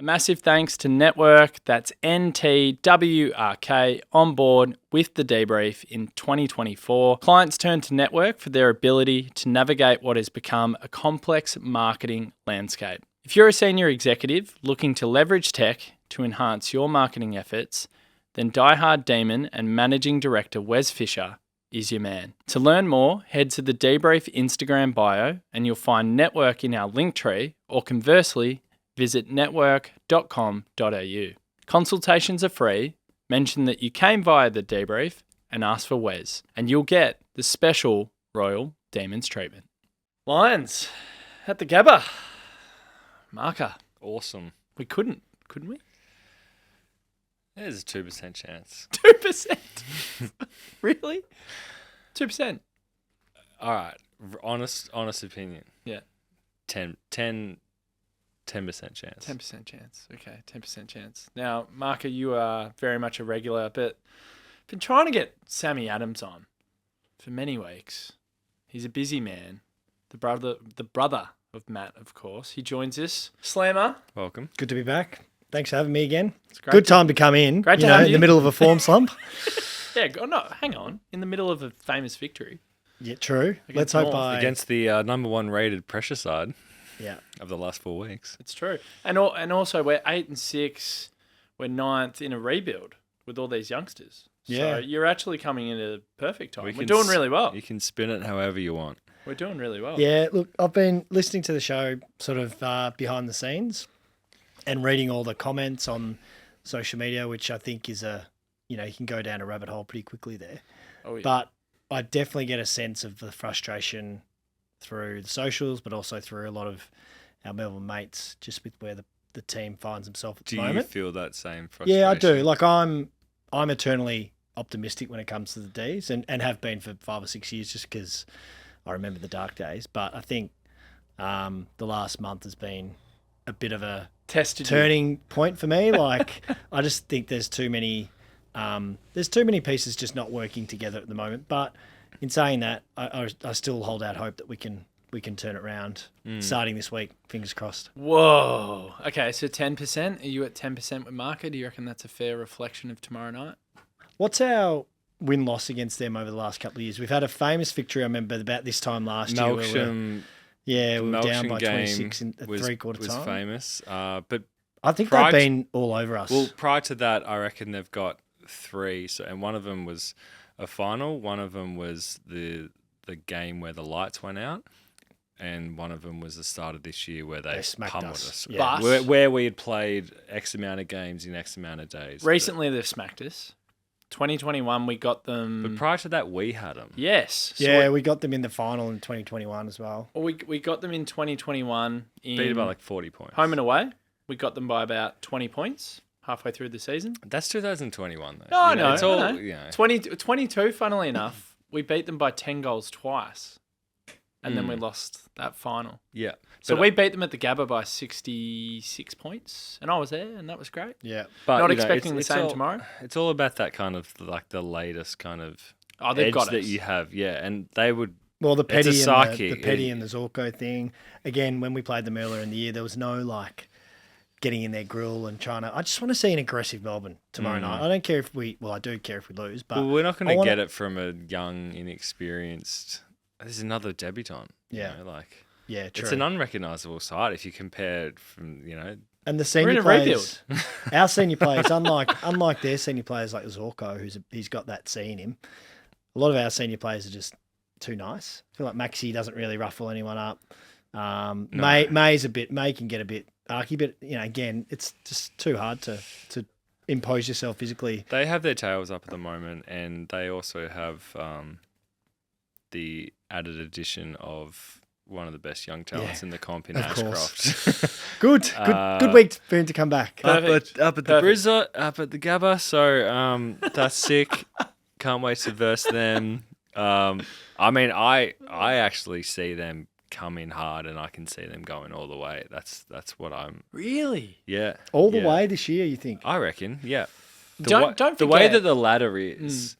A massive thanks to Network, that's NTWRK, on board with the DeeBrief in 2024. Clients turn to Network for their ability to navigate what has become a complex marketing landscape. If you're a senior executive looking to leverage tech to enhance your marketing efforts, then diehard demon and managing director Wes Fisher is your man. To learn more, head to the DeeBrief Instagram bio and you'll find Network in our link tree, or conversely, visit network.com.au. Consultations are free. Mention that you came via the DeeBrief and ask for Wes, and you'll get the special Royal Demons treatment. Lions at the Gabba. Marca. Awesome. We couldn't we? There's a 2% chance. 2%? Really? 2%? All right. Honest opinion. Yeah. 10% chance. 10% chance. Okay, 10% chance. Now, Marca, you are very much a regular, but been trying to get Sammy Adams on for many weeks. He's a busy man. The brother of Matt, of course. He joins us. Slamma. Welcome. Good to be back. Thanks for having me again. It's great Good time to come in. Great to have you. In the middle of a form slump. Yeah, no, hang on. In the middle of a famous victory. Yeah, true. Against Let's hope North. Against the number one rated pressure side Yeah. of the last 4 weeks. It's true. And also we're 8 and 6. We're 9th in a rebuild with all these youngsters. Yeah. So you're actually coming in at a perfect time. We're can doing really well. You can spin it however you want. We're doing really well. Yeah, look, I've been listening to the show sort of behind the scenes and reading all the comments on social media, which I think is you can go down a rabbit hole pretty quickly there. Oh, yeah. But I definitely get a sense of the frustration through the socials, but also through a lot of our Melbourne mates, just with where the team finds themselves at the moment. Do you feel that same frustration? Yeah, I do. Like I'm eternally optimistic when it comes to the D's and have been for 5 or 6 years just because I remember the dark days. But I think the last month has been a bit of a turning point for me. Like I just think there's too many pieces just not working together at the moment. But in saying that, I still hold out hope that we can turn it around starting this week. Fingers crossed. Whoa. Okay, so 10%. Are you at 10% with Marca? Do you reckon that's a fair reflection of tomorrow night? What's our win-loss against them over the last couple of years? We've had a famous victory, I remember, about this time last year. We were down by 26 at three-quarter time. Was famous, but I think they've been all over us. Well, prior to that, I reckon they've got 3. So, and one of them was a final. One of them was the game where the lights went out. And one of them was the start of this year where they pummeled us. Yeah. Where we had played X amount of games in X amount of days. Recently, they've smacked us. 2021, we got them. But prior to that, we had them. Yes. So we got them in the final in 2021 as well. We got them in 2021. Beat it by like 40 points. Home and away. We got them by about 20 points halfway through the season. That's 2021, though. No, no. It's all, you know. 22, funnily enough, we beat them by 10 goals twice. And then we lost that final. Yeah. So we beat them at the Gabba by 66 points. And I was there, and that was great. Yeah. But not expecting the same tomorrow. It's all about that kind of, like, the latest kind of they've got that you have. Yeah, and they would... Well, the Petty, and the Zorko thing. Again, when we played them earlier in the year, there was no, like, getting in their grill and trying to... I just want to see an aggressive Melbourne tomorrow night. I don't care if we... Well, I do care if we lose, but... Well, we're not going to get it from a young, inexperienced... There's another debutant. Yeah. You know, like... Yeah, true. It's an unrecognisable side if you compare it from, And the senior players... our senior players, unlike their senior players like Zorko, he's got that C in him, a lot of our senior players are just too nice. I feel like Maxi doesn't really ruffle anyone up. No. May can get a bit arky, but, again, it's just too hard to impose yourself physically. They have their tails up at the moment, and they also have the added addition of one of the best young talents in the comp in Ashcroft. Good week for him to come back. Up at the Brizza, up at the Gabba. So that's sick. Can't wait to verse them. I mean, I actually see them come in hard, and I can see them going all the way. That's what I'm. Really? Yeah. All the way this year, you think? I reckon. Yeah. Don't forget. The way that the ladder is.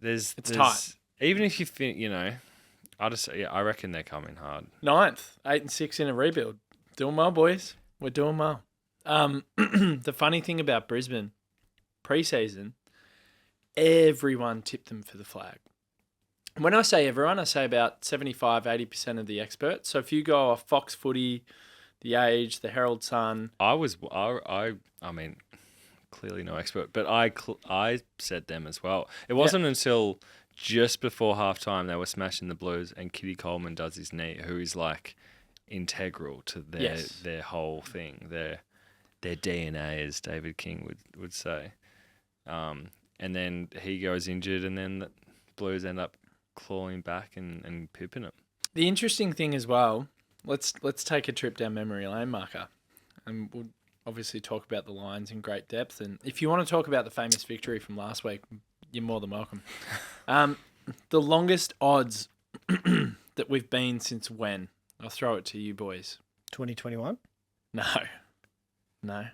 There's tight. Even if you think, I reckon they're coming hard. 9th, 8 and 6 in a rebuild. Doing well, boys. We're doing well. The funny thing about Brisbane pre-season, everyone tipped them for the flag. When I say everyone, I say about 75-80% of the experts. So if you go off Fox Footy, The Age, The Herald Sun. I mean, clearly no expert, but I said them as well. It wasn't until just before halftime they were smashing the Blues and Kitty Coleman does his knee, who is like integral to their whole thing, their DNA, as David King would say. And then he goes injured, and then the Blues end up clawing back and pipping it. The interesting thing as well, let's take a trip down memory lane, Marca, and we'll obviously talk about the Lions in great depth. And if you want to talk about the famous victory from last week, you're more than welcome. The longest odds that we've been since when? I'll throw it to you boys. 2021? No.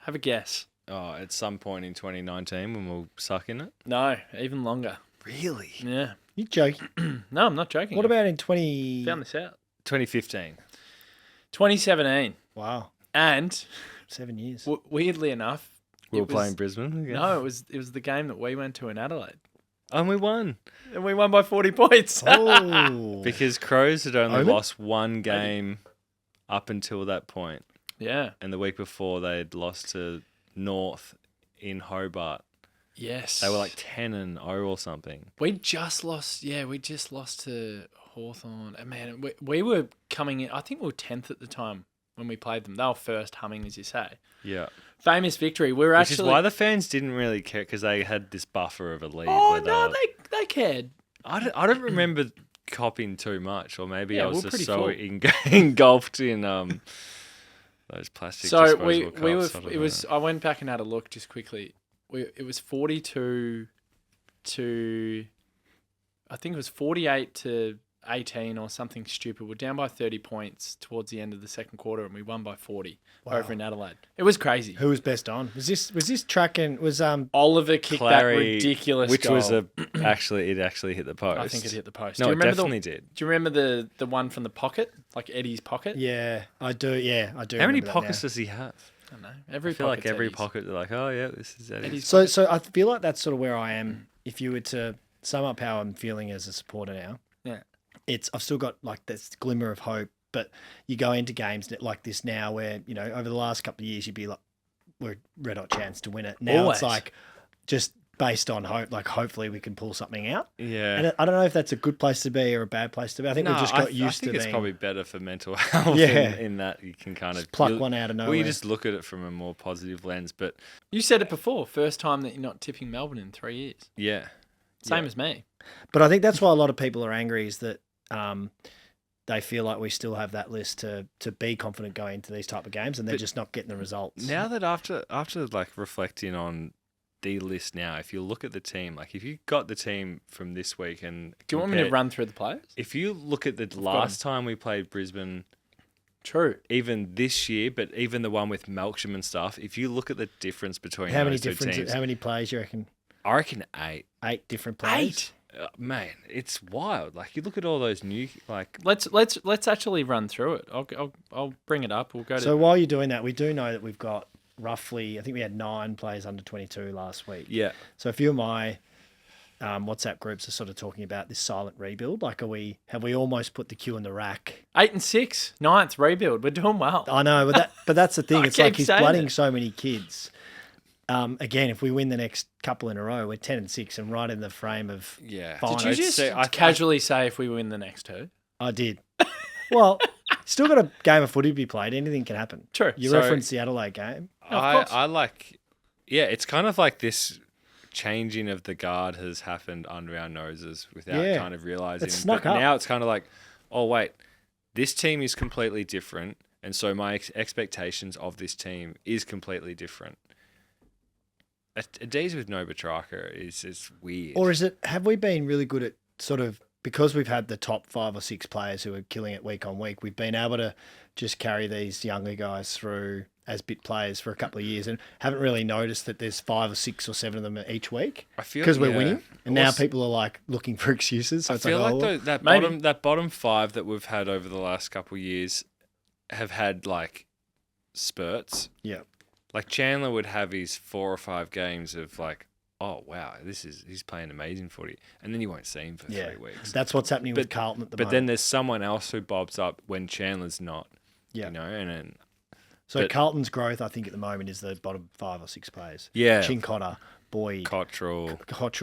Have a guess. Oh, at some point in 2019 when we'll suck in it? No, even longer. Really? Yeah. You joking? No, I'm not joking. What about in 20... Found this out. 2015. 2017. Wow. And 7 years. Weirdly enough, We were playing Brisbane again? No, it was the game that we went to in Adelaide. And we won. And we won by 40 points. Oh. Because Crows had only Omen? lost one game up until that point. Yeah. And the week before, they'd lost to North in Hobart. Yes. They were like 10-0 or something. We just lost to Hawthorn. And man, we were coming in, I think we were 10th at the time when we played them. They were first humming, as you say. Yeah. Famous victory. We were Which actually... is why the fans didn't really care, because they had this buffer of a lead. Oh, where no, they cared. I don't remember copying too much, or maybe Yeah, I was we're just pretty so engulfed in those plastic So disposable we were. cups. It was. I went back and had a look just quickly. It was 42 to, I think it was 48 to 18 or something stupid. We're down by 30 points towards the end of the second quarter, and we won by 40 over in Adelaide. It was crazy. Who was best on? Was this tracking? Was Oliver kicked Clary, that ridiculous which goal. was it actually hit the post. I think it hit the post. No, do you it remember definitely did. Do you remember the one from the pocket, like Eddie's pocket? Yeah, I do. Yeah, I do. How many remember that pockets now. does he have? I don't know. Every I feel like pocket's every Eddie's. pocket, they're like, oh yeah, this is Eddie's. So I feel like that's sort of where I am. If you were to sum up how I'm feeling as a supporter now, I've still got like this glimmer of hope. But you go into games like this now, where over the last couple of years you'd be like, we're red hot chance to win it. Now Always. It's like just based on hope. Like hopefully we can pull something out. Yeah. And I don't know if that's a good place to be or a bad place to be. I think we've just got used I think to it's being. probably better for mental health Yeah. in that you can kind of Just pluck one out of Well, nowhere. you just look at it from a more positive lens. But You said it before. First time that you're not tipping Melbourne in 3 years. yeah. Same as me. But I think that's why a lot of people are angry is that they feel like we still have that list to be confident going into these type of games, and they're just not getting the results. Now that after like reflecting on the list now, if you look at the team, like if you got the team from this week and Do you want me to run through the players? If you look at the last time we played Brisbane, True. even this year, but even the one with Melksham and stuff, if you look at the difference between how many those two teams, how many players you reckon? I reckon 8. 8 different players. 8. Man, it's wild. Like you look at all those new like. Let's actually run through it. I'll bring it up. We'll go to. So while you're doing that, we do know that we've got roughly, I think we had 9 players under 22 last week. Yeah. So a few of my WhatsApp groups are sort of talking about this silent rebuild. Like, have we almost put the queue in the rack? 8 and 6, 9th rebuild. We're doing well. I know, but that's the thing. I It's like keep he's saying blooding it. so many kids. Again, if we win the next couple in a row, we're 10 and 6 and right in the frame of Yeah. finals. Did you just I- casually say if we win the next 2? I did. Well, still got a game of footy to be played. Anything can happen. True. You So- referenced the Adelaide game. of course. I like, yeah, it's kind of like this changing of the guard has happened under our noses without Yeah. kind of realizing. It's snuck but up. now it's kind of like, oh wait, this team is completely different, and so my expectations of this team is completely different. A D's with no Batraka is weird. Or is it, have we been really good at sort of, because we've had the top 5 or 6 players who are killing it week on week, we've been able to just carry these younger guys through as bit players for a couple of years and haven't really noticed that there's 5 or 6 or 7 of them each week I feel because we're yeah. winning. And now Also- people are like looking for excuses. So I it's feel like, like oh, that bottom 5 that we've had over the last couple of years have had like spurts. Yeah. Like Chandler would have his 4 or 5 games of like, oh wow, he's playing amazing footy, and then you won't see him for 3 weeks. That's what's happening with Carlton at the moment. But then there's someone else who bobs up when Chandler's not. Yeah. You know, and then so Carlton's growth, I think, at the moment is the bottom 5 or 6 players. Yeah. Chincotta, Boyd, Cottrell,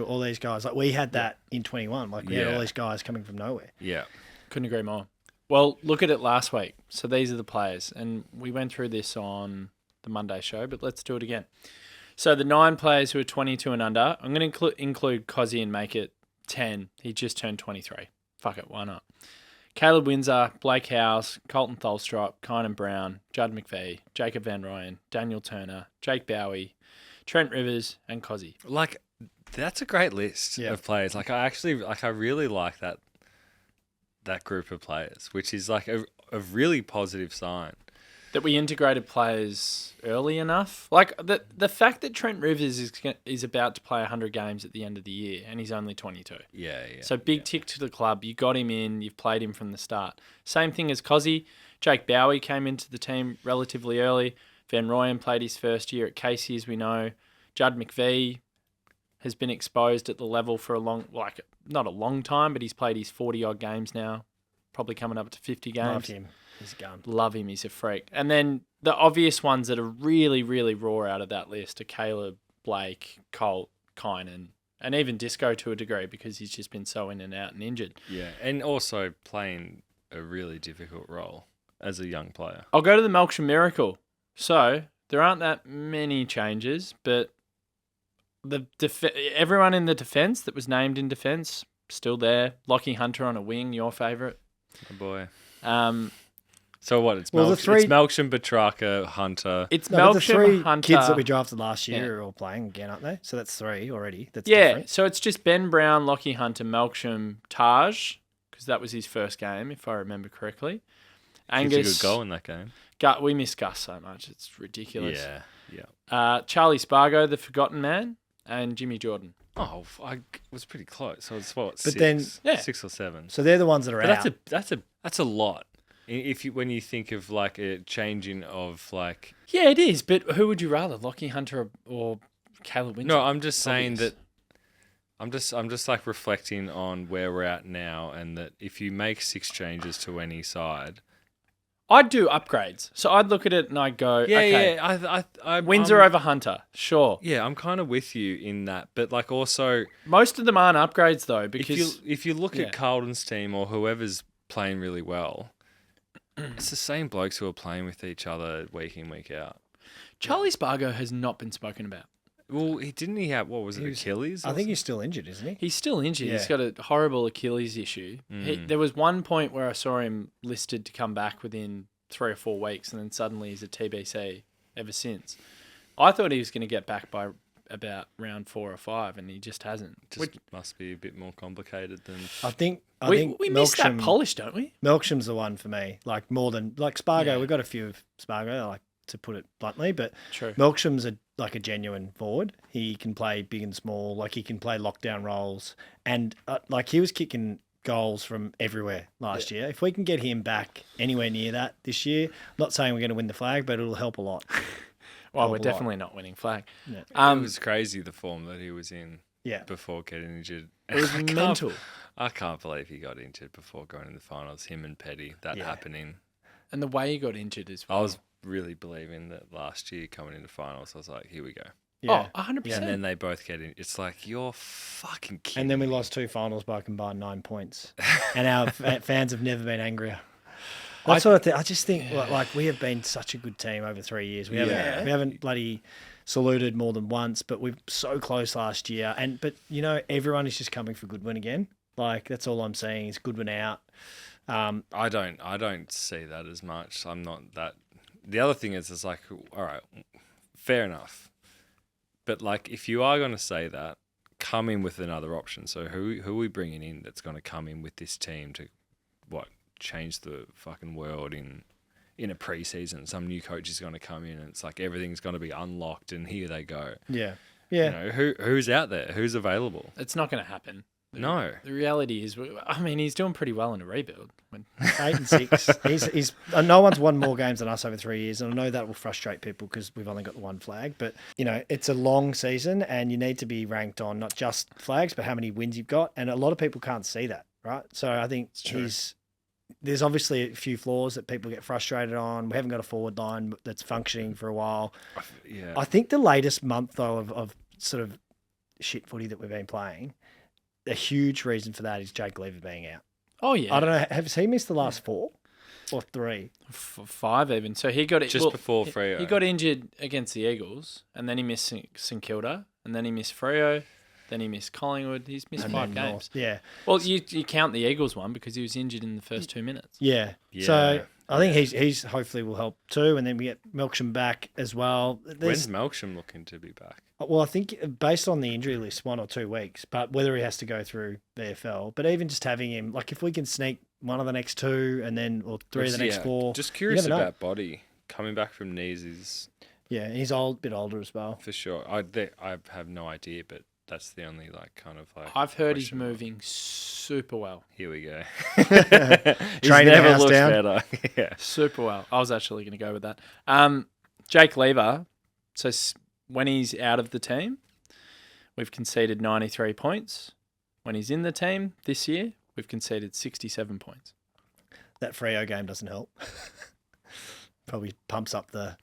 all these guys. Like we had that in 21. Like we had all these guys coming from nowhere. Yeah. Couldn't agree more. Well, look at it last week. So these are the players, and we went through this on the Monday show, but let's do it again. So the 9 players who are 22 and under, I'm going to include Cozzy and make it 10. He just turned 23. Fuck it, why not? Caleb Windsor, Blake Howes, Colton Tholstrop, Kynan Brown, Judd McVee, Jacob Van Ryan, Daniel Turner, Jake Bowie, Trent Rivers, and Cozzy. Like, that's a great list of players. Like, I really like that group of players, which is like a really positive sign. That we integrated players early enough. Like, the fact that Trent Rivers is about to play 100 games at the end of the year, and he's only 22. Yeah. So big tick to the club. You got him in. You've played him from the start. Same thing as Cozzy. Jake Bowie came into the team relatively early. Van Rooyen played his first year at Casey, as we know. Judd McVee has been exposed at the level for not a long time, but he's played his 40-odd games now. Probably coming up to 50 games. Loved him. He's a gun. Love him. He's a freak. And then the obvious ones that are really, really raw out of that list are Caleb, Blake, Colt, Kynan, and even Disco to a degree because he's just been so in and out and injured. Yeah, and also playing a really difficult role as a young player. I'll go to the Melksham Miracle. So there aren't that many changes, but everyone in the defence that was named in defence, still there. Lockie Hunter on a wing, your favourite. Oh boy. So what? It's Well, Melksham, it's Melksham, Petrarca, Hunter. It's No, the Melksham, 3 Hunter. kids that we drafted last year are all playing again, aren't they? So that's 3 already. That's Yeah, different. so it's just Ben Brown, Lockie Hunter, Melksham, Taj, because that was his first game, if I remember correctly. Kicked a Angus, good goal in that game. We miss Gus so much; it's ridiculous. Yeah. Charlie Spargo, the forgotten man, and Jimmy Jordan. Oh, I was pretty close. So it's what? But 6? then- Yeah. 6 or 7. So they're the ones that are out. But that's a lot. When you think of like a changing of like. Yeah, it is. But who would you rather, Lockie Hunter or Caleb Windsor? No, I'm just saying Obvious. that. I'm just like reflecting on where we're at now, and that if you make 6 changes to any side. I'd do upgrades. So I'd look at it and I'd go, okay, Windsor over Hunter, sure. Yeah, I'm kind of with you in that, but like also Most of them aren't upgrades though, because if you look at Carlton's team or whoever's playing really well, it's the same blokes who are playing with each other week in, week out. Charlie Spargo has not been spoken about. Well, he have what was it, Achilles? I think he's still injured, isn't he? He's still injured. Yeah. He's got a horrible Achilles issue. There was one point where I saw him listed to come back within 3 or 4 weeks, and then suddenly he's a TBC ever since. I thought he was going to get back by about round 4 or 5, and he just hasn't. Must be a bit more complicated than. I think we miss that polish, don't we? Melksham's the one for me. Like more than like Spargo. Yeah. We've got a few of Spargo, like to put it bluntly, but True. Melksham's a genuine forward. He can play big and small. Like he can play lockdown roles, and like he was kicking goals from everywhere last year. If we can get him back anywhere near that this year, I'm not saying we're going to win the flag, but it'll help a lot. Well, we're definitely not winning flag. Yeah. It was crazy the form that he was in. Yeah. Before getting injured, It was mental. I can't believe he got injured before going to the finals. Him and Petty, happening. And the way he got injured as well. I was really believing that last year coming into finals. I was like, here we go. Yeah. Oh, 100%. And then they both get in. It's like, you're fucking kidding. And then we lost 2 finals by a combined 9 points. And our fans have never been angrier. That's what I think. I just think like we have been such a good team over 3 years. We haven't bloody saluted more than once, but we're so close last year. But you know, everyone is just coming for Goodwin again. Like that's all I'm saying is Goodwin out. I don't see that as much. I'm not that. The other thing is, it's like, all right, fair enough. But like, if you are going to say that, come in with another option. So who are we bringing in that's going to come in with this team to change the fucking world in a preseason? Some new coach is going to come in and it's like everything's going to be unlocked and here they go. Yeah. You know, who's out there? Who's available? It's not going to happen. No. The reality is, I mean, he's doing pretty well in a rebuild. 8 and 6. He's no one's won more games than us over 3 years, and I know that will frustrate people because we've only got the one flag. But it's a long season, and you need to be ranked on not just flags, but how many wins you've got. And a lot of people can't see that, right? So I think there's obviously a few flaws that people get frustrated on. We haven't got a forward line that's functioning for a while. Yeah. I think the latest month though of sort of shit footy that we've been playing, a huge reason for that is Jake Lever being out. Oh, yeah. I don't know. Has he missed the last 4 or 3? 5 even. So he got it Just before Freo. He got injured against the Eagles, and then he missed St Kilda, and then he missed Freo, then he missed Collingwood. He's missed 5 games. North. Yeah. Well, you count the Eagles one because he was injured in the first 2 minutes. Yeah. So I think he's hopefully will help too, and then we get Melksham back as well. When's Melksham looking to be back? Well, I think based on the injury list, 1 or 2 weeks, but whether he has to go through VFL, but even just having him, like if we can sneak one of the next 2 and then or 3 of the next 4. Just curious about Body coming back from knees is. Yeah, he's bit older as well. For sure. I have no idea, but that's the only I've heard he's moving super well. Here we go. Training the house down. Better. Yeah. Super well. I was actually going to go with that. Jake Lever, so when he's out of the team, we've conceded 93 points. When he's in the team this year, we've conceded 67 points. That Freo game doesn't help. Probably pumps up the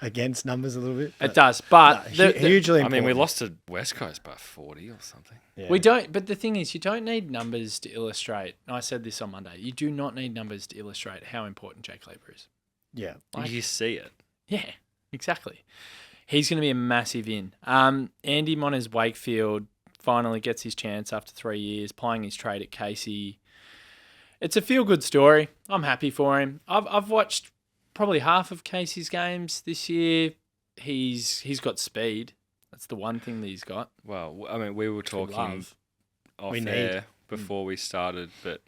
against numbers a little bit. It does, but hugely important. I mean, we lost to West Coast by 40 or something. Yeah. We don't, but the thing is, you don't need numbers to illustrate. I said this on Monday. You do not need numbers to illustrate how important Jake Lever is. Yeah. You see it. Yeah, exactly. He's going to be a massive in. Andy Moners Wakefield finally gets his chance after 3 years, playing his trade at Casey. It's a feel-good story. I'm happy for him. I've watched probably half of Casey's games this year. He's got speed. That's the one thing that he's got. Well, I mean, we were talking off air before we started, but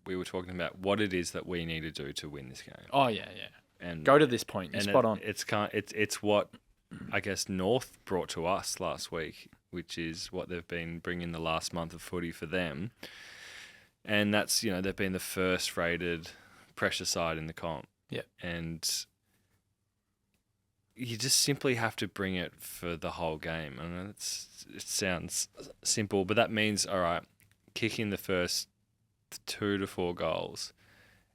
we were talking about what it is that we need to do to win this game. Oh, yeah. And go to this point. You're spot on. It's what I guess North brought to us last week, which is what they've been bringing the last month of footy for them. And that's, they've been the first rated pressure side in the comp. Yeah. And you just simply have to bring it for the whole game. I know it sounds simple, but that means, all right, kicking the first 2 to 4 goals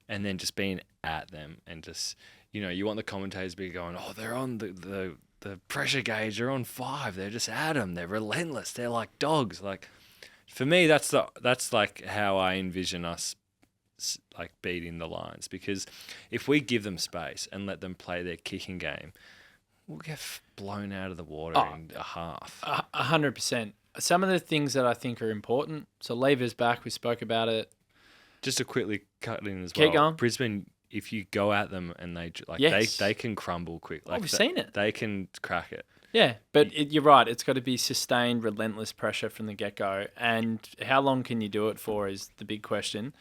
and then just being at them and just, you want the commentators to be going, oh, they're on the pressure gauge, they're on 5, they're just at them, they're relentless, they're like dogs. Like, for me, that's like how I envision us like beating the Lions, because if we give them space and let them play their kicking game, we'll get blown out of the water in a half. 100%. Some of the things that I think are important. So Lever's back. We spoke about it. Just to quickly cut in as Keep well. going. Brisbane, if you go at them and they they can crumble quick. Like we've seen it. They can crack it. Yeah, but you're right. It's got to be sustained, relentless pressure from the get-go. And how long can you do it for is the big question.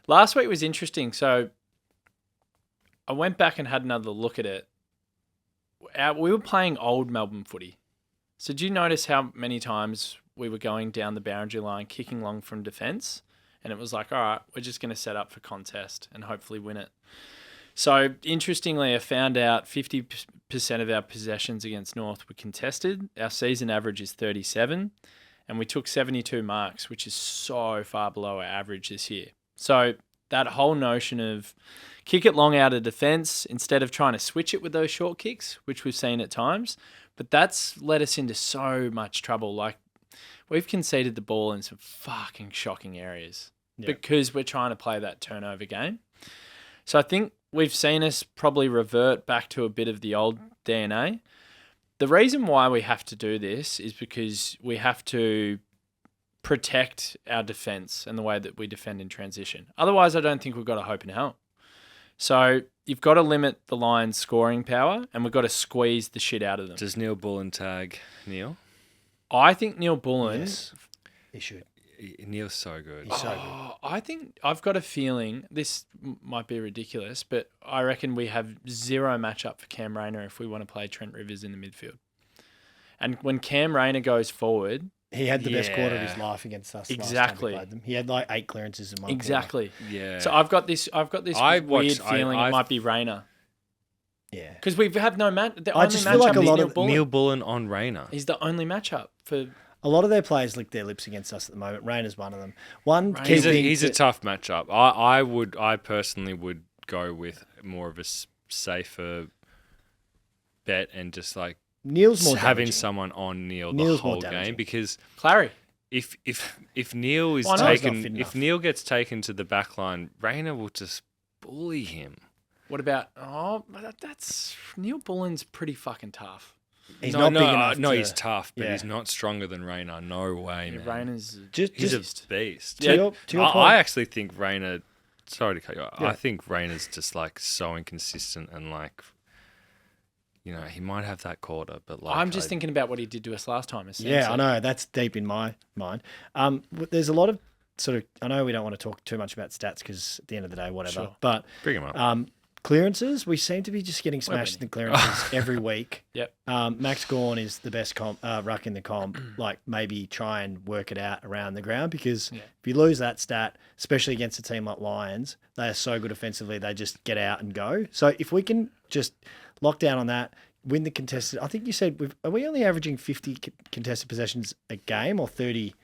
Last week was interesting. So I went back and had another look at it. We were playing old Melbourne footy. So did you notice how many times we were going down the boundary line, kicking long from defence? And it was like, all right, we're just going to set up for contest and hopefully win it. So interestingly, I found out 50% of our possessions against North were contested. Our season average is 37, and we took 72 marks, which is so far below our average this year. So that whole notion of kick it long out of defence instead of trying to switch it with those short kicks, which we've seen at times, but that's led us into so much trouble. Like, we've conceded the ball in some fucking shocking areas because we're trying to play that turnover game. So I think we've seen us probably revert back to a bit of the old DNA. The reason why we have to do this is because we have to protect our defence and the way that we defend in transition. Otherwise, I don't think we've got a hope in hell. So you've got to limit the Lions' scoring power, and we've got to squeeze the shit out of them. Does Neil Bullen tag Neil? I think Neil Bullen... Yes, he should. Neil's so good. He's so good. I think I've got a feeling, this might be ridiculous, but I reckon we have zero matchup for Cam Rayner if we want to play Trent Rivers in the midfield. And when Cam Rayner goes forward, He had the best quarter of his life against us. Exactly. Last time we played them. He had like 8 clearances in one quarter. Exactly. Yeah. So I've got this weird feeling it might be Rayner. Yeah. Because we have no match. The I only just feel like matchup a is lot Neil of Bullen. Neil Bullen on Rayner. He's the only matchup for. A lot of their players lick their lips against us at the moment. Rayner's one of them. One key He's thing a tough matchup. I personally would go with more of a safer bet and just like Neil's more having damaging. someone on Neil Neil's the whole more damaging. game, because Clary. if Neil is Why not? He's not taken, fit if enough. Neil gets taken to the back line, Rayner will just bully him. What about? That's Neil Bullen's pretty fucking tough. He's not big enough. No, to, he's tough, but yeah. he's not stronger than Rayner. No way, man. Rayner's He's Just a beast. to your point. I actually think Rayner. Sorry to cut you off. Yeah. I think Rayner's just like so inconsistent and like, he might have that quarter, but like I'm just thinking about what he did to us last time. Yeah, I know. That's deep in my mind. There's a lot of sort of. I know we don't want to talk too much about stats because at the end of the day, whatever. Sure. But bring him up. clearances, we seem to be just getting smashed in clearances every week. Yep. Max Gawn is the best ruck in the comp. Like maybe try and work it out around the ground, because if you lose that stat, especially against a team like Lions, they are so good offensively. They just get out and go. So if we can just lock down on that, win the contested. I think you said are we only averaging 50 contested possessions a game or 30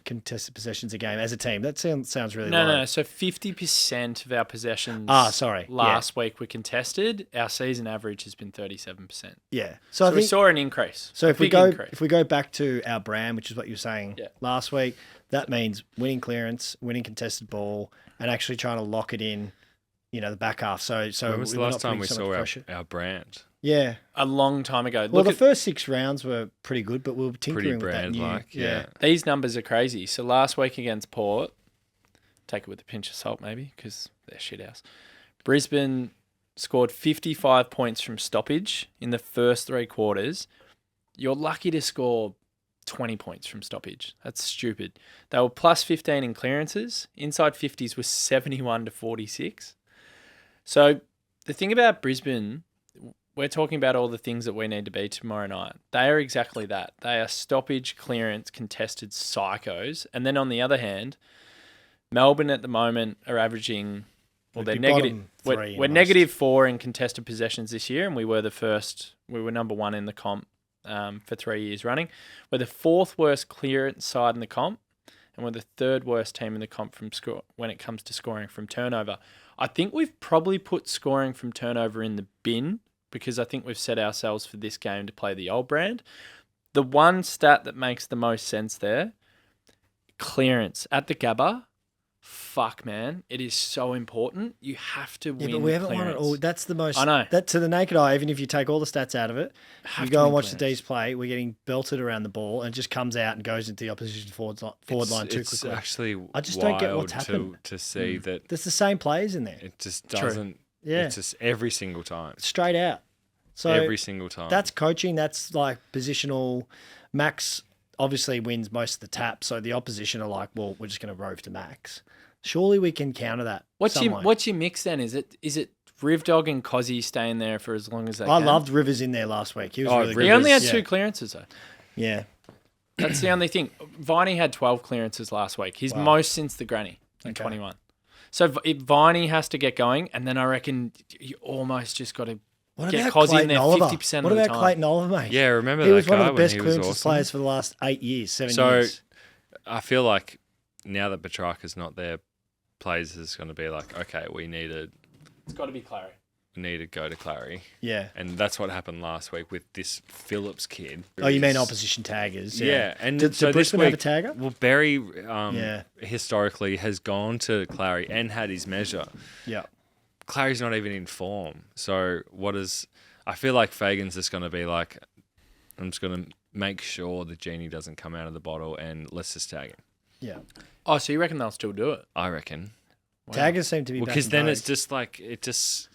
contested possessions a game as a team? That sounds really low. No. So 50% of our possessions. Sorry. Last week were contested. Our season average has been 37%. Yeah. So I we think, saw an increase. So a if we big go back to our brand, which is what you were saying Yeah. last week, that means winning clearance, winning contested ball, and actually trying to lock it in, the back half. So when was the we're last not time putting we so saw much pressure. our brand? Yeah. a long time ago. Well, Look the at first 6 rounds were pretty good, but we were tinkering Pretty with that new. brand-like, yeah. these numbers are crazy. So last week against Port, take it with a pinch of salt maybe because they're shit house. Brisbane scored 55 points from stoppage in the first 3 quarters. You're lucky to score 20 points from stoppage. That's stupid. They were plus 15 in clearances. Inside 50s was 71 to 46. So the thing about Brisbane, we're talking about all the things that we need to be tomorrow night. They are exactly that. They are stoppage, clearance, contested psychos. And then on the other hand, Melbourne at the moment are averaging, well, they're negative. We're negative 4 in contested possessions this year, and we were number 1 in the comp for 3 years running. We're the 4th worst clearance side in the comp, and we're the 3rd worst team in the comp from score when it comes to scoring from turnover. I think we've probably put scoring from turnover in the bin because I think we've set ourselves for this game to play the old brand. The one stat that makes the most sense there, clearance at the Gabba. Fuck, man. It is so important. You have to win. Yeah, but we haven't won it all. That's the most. I know. That to the naked eye, even if you take all the stats out of it, Have you to go win and watch the clearance. D's play, we're getting belted around the ball and it just comes out and goes into the opposition forward line too It's quickly. actually I just don't get what's wild happened. to see that There's the same players in there, it just True. doesn't. Yeah. It's just every single time. straight out. So Every single time. that's coaching. That's like positional. Max obviously wins most of the taps, so the opposition are like, well, we're just going to rove to Max. Surely we can counter that. What's some way. your mix then? Is it Rivdog and Cozzy staying there for as long as they I can? loved Rivers in there last week. He was really good. He only had Yeah. 2 clearances though. Yeah. That's the only thing. Viney had 12 clearances last week. His most since the granny in 21. So if Viney has to get going, and then I reckon you almost just got to What get about Cozzy in Clayton there Oliver? 50% What of the about time. Clayton Oliver, mate? Yeah, remember He that was one guy of the when best he was clearances awesome? players for the last 8 years, 7 So years. I feel like now that Petrarca's not there, plays is going to be like, okay, we need It's got to be Clary. to go to Clary. Yeah. And that's what happened last week with this Phillips kid. Oh, you mean opposition taggers? Yeah, and did so this Brisbane week, have a tagger? well, Berry Yeah. historically has gone to Clary and had his measure. Yeah. Clary's not even in form. So I feel like Fagan's just going to be like, I'm just going to make sure the genie doesn't come out of the bottle and let's just tag him. Yeah. Oh, so you reckon they'll still do it? I reckon. Wow. Taggers seem to be Because then it's just just like, it just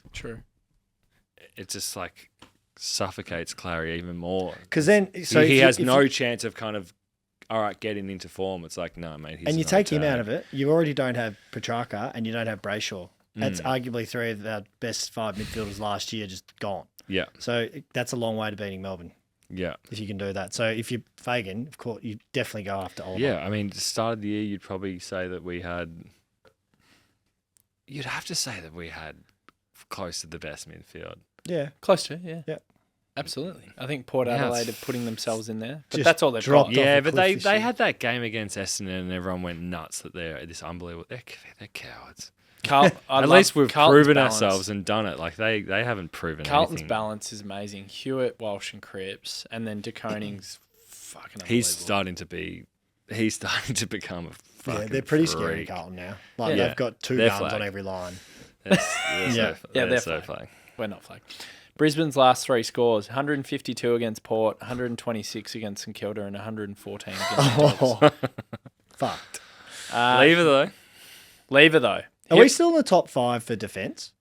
like suffocates Clary even more. because then He has no chance of kind of, all right, getting into form. It's like, no, mate. and you take him out of it, you already don't have Petrarca and you don't have Brayshaw. That's Mm. arguably 3 of our best 5 midfielders last year just gone. Yeah. So that's a long way to beating Melbourne. Yeah. if you can do that. So if you're Fagan, of course, you definitely go after Oliver. Yeah, I mean, start of the year, you'd probably say that we had. You'd have to say that we had close to the best midfield. Yeah. Close to, yeah. Yeah. Absolutely. I think Port Yeah, Adelaide are putting themselves in there. But Just that's all they've dropped got. off Yeah, a but cliff they this year. had that game against Essendon and everyone went nuts that they're this unbelievable. They're cowards. At least we've proven ourselves and done it. Like they haven't proven Carlton's anything. balance is amazing. Hewitt, Walsh and Cripps. And then DeConing's fucking unbelievable. He's starting to become a fucking Yeah, they're pretty scary, freak. Carlton now. Like Yeah. they've got two They're guns flagged. on every line. They're they're so flagged. flagged. We're not flagged. Brisbane's last three scores, 152 against Port, 126 against St Kilda and 114 against the Dogs. Oh, fucked. Leave it though. Lever, though. Are we still in the top 5 for defence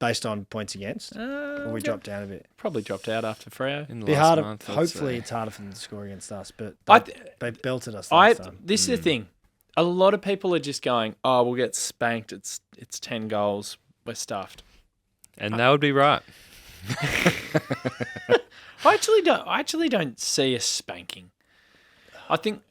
based on points against? Or we yeah. dropped down a bit? Probably dropped out after Freo. In the Be last harder. month, I'd Hopefully, say. it's harder for them to score against us. But I they, th- they belted us last time. This is the thing. A lot of people are just going, oh, we'll get spanked. It's 10 goals. We're stuffed. And that would be right. I actually don't see a spanking. I think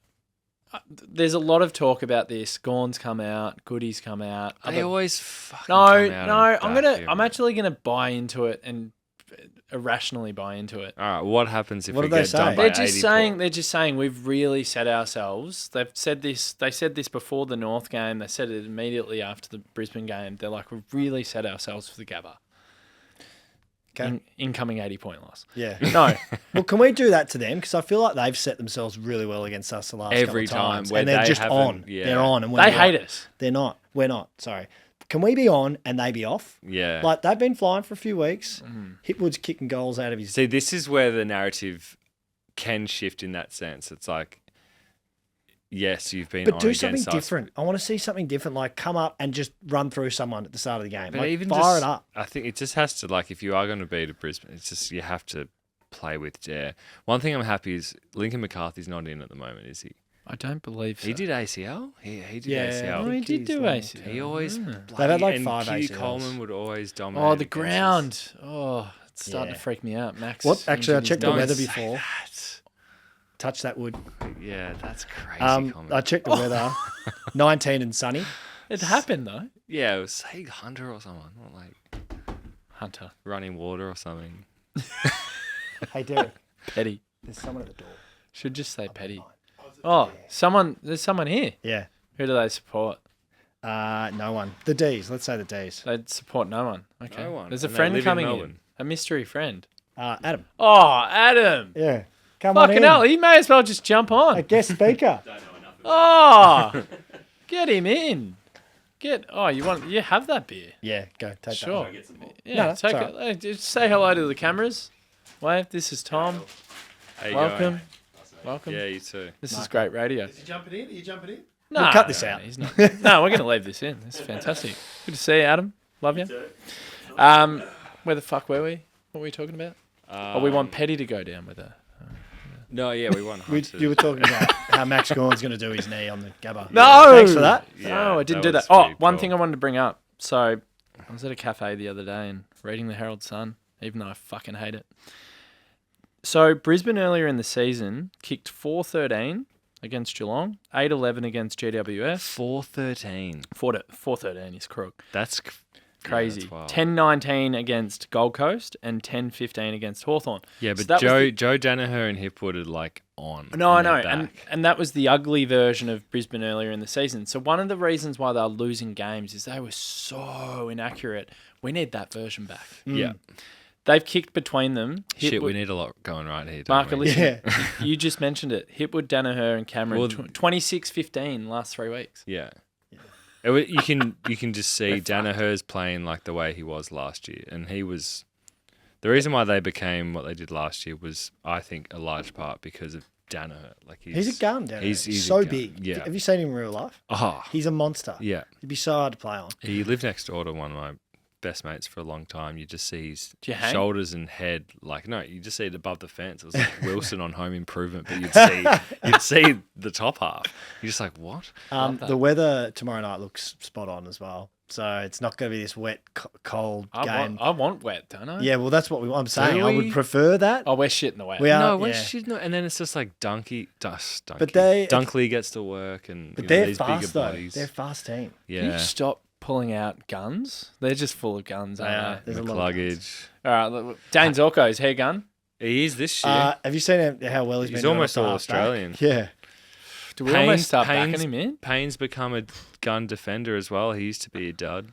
there's a lot of talk about this. Gorn's come out, Goody's come out. They always fucking No, come out and back I'm you. actually gonna buy into it and irrationally buy into it. All right, what happens if What we do they get say? done by They're 80 just saying we've really set ourselves. They said this before the North game. They said it immediately after the Brisbane game. They're like, we've really set ourselves for the Gabba. Okay. Incoming 80-point loss. Yeah. No. Well, can we do that to them? Because I feel like they've set themselves really well against us the last Every couple of time, times. where And they're they just haven't- on. yeah. They're on. And we're They not. hate us. They're not. We're not. Sorry. Can we be on and they be off? Yeah. Like, they've been flying for a few weeks. Hipwood's kicking goals out of his... See, this is where the narrative can shift in that sense. It's like, yes, you've been But on do against something us. different. I want to see something different, like come up and just run through someone at the start of the game. But Like, even fire just, it up. I think it just has to, like, if you are going to beat a Brisbane, it's just you have to play with dare. One thing I'm happy is Lincoln McCarthy's not in at the moment, is he? I don't believe so. He did ACL? He did Yeah. ACL. Oh, he think did he's do long ACL. He always They've had like and 5 Kitty ACLs. Coleman would always dominate. Oh, the against ground. Oh, it's starting Yeah. to freak me out. Max. What? Actually, I injured his checked the Don't weather say before. that. Touch that wood. Yeah, that's crazy. comment. I checked the weather. 19 and sunny. It happened, though. Yeah, it was say Hunter or someone, not like Hunter. running water or something. Hey, Derek, Petty. there's someone at the door. Should just say Petty. Oh, there's someone here. Yeah. Who do they support? No one. The D's. Let's say the D's. They support no one. Okay. No one. There's a And they friend live in coming in. Melbourne. A mystery friend. Adam. Oh, Adam. Yeah. Come on Fucking in. hell. He may as well just jump A on. guest speaker. Oh, get him in. You have that beer. Yeah, go. Take Sure. that. Yeah, No, take it's it. Hey, just say hello to the cameras. Wave. This is Tom. How you Welcome. going? Welcome. Yeah, you too. This is great radio. Is he jumping in? Are you jumping in? No, We'll cut this out. He's not. No, we're going to leave this in. This is fantastic. Good to see you, Adam. Love you. Where the fuck were we? What were we talking about? We want Petty to go down with her. No, yeah, we won. You were talking about how Max Gorn's going to do his knee on the Gabba. No! Thanks for that. No, I didn't that do that. was Oh, pretty one cool. thing I wanted to bring up. So, I was at a cafe the other day and reading the Herald Sun, even though I fucking hate it. So, Brisbane earlier in the season kicked 4-13 against Geelong, 8-11 against GWS. 4-13. 4-13 is crook. That's Crazy. Yeah, that's wild. 10-19 against Gold Coast and 10-15 against Hawthorn. Yeah, So but that was Joe Danaher and Hipwood are like on. No, I and know, they're back. and that was the ugly version of Brisbane earlier in the season. So one of the reasons why they were losing games is they were so inaccurate. We need that version back. Yeah. They've kicked between them. Shit, we Hipwood- need a lot going right here. Don't Marca, we? listen, Yeah. you just mentioned it. Hipwood, Danaher, and Cameron, Well, 26-15 last 3 weeks. Yeah. You can just see Danaher's playing like the way he was last year, and he was the reason why they became what they did last year was, I think, a large part because of Danaher. Like He's a gun down there. He's a so gun. big. Yeah. Have you seen him in real life? Oh, He's a monster. yeah. He'd be so hard to play on. He lived next door to one of my best mates for a long time. You just see his Do you hang? shoulders and head you just see it above the fence. It was like Wilson on Home Improvement, but you'd see the top half. You're just like, what? Love that. The weather tomorrow night looks spot on as well. So it's not going to be this wet, cold game. I want wet, don't I? Yeah, well, that's what I'm saying. Do I would we? prefer that. Oh, we're shit in the wet. We are, No, when yeah. she's not, and then it's just like Dunkley. But they- Dunkley gets to work, and But you know, they're these fast, bigger though. bodies. They're a fast team. Can you Yeah, stop pulling out guns? They're just full of guns, They are. aren't they? There's a lot of guns. McCluggage. All right, look, Dane Zorko's hair gun. He is this year. Have you seen how well he's been He's doing almost off the all halfback? Australian. Yeah. Do we almost start Payne's- backing him in? Payne's become a gun defender as well. He used to be a dud.